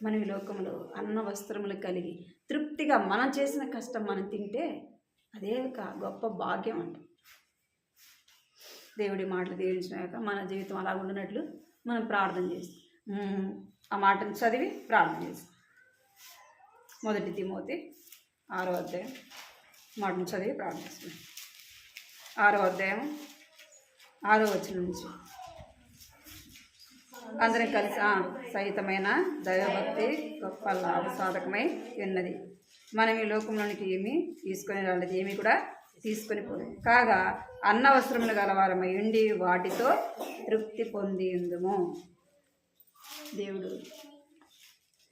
మనం ఈ లోకంలో అన్న వస్త్రములు కలిగి తృప్తిగా మనం చేసిన కష్టం మనం తింటే అదే ఒక గొప్ప భాగ్యం అంట. దేవుడి మాటలు దీవించినాక మన జీవితం అలా ఉండినట్లు మనం ప్రార్థన చేస్తాం. ఆ మాటను చదివి ప్రార్థన చేస్తాం. 1 తిమోతి 6వ అధ్యాయం మాటను చదివి ప్రార్థన చేస్తాం. 6వ అధ్యాయం 6వ వచనం నుంచి అందరం కలిసి సహితమైన దైవభక్తి గొప్ప లాభసాధకమై ఉన్నది. మనం ఈ లోకంలోనికి ఏమీ తీసుకొని రాలేదు, ఏమీ కూడా తీసుకొని పోదు. కాగా అన్న వస్త్రములు గలవారమై ఉండి వాటితో తృప్తి పొంది ఉందుము.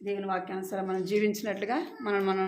దేవుని వాక్యానుసారం మనం జీవించినట్లుగా మనం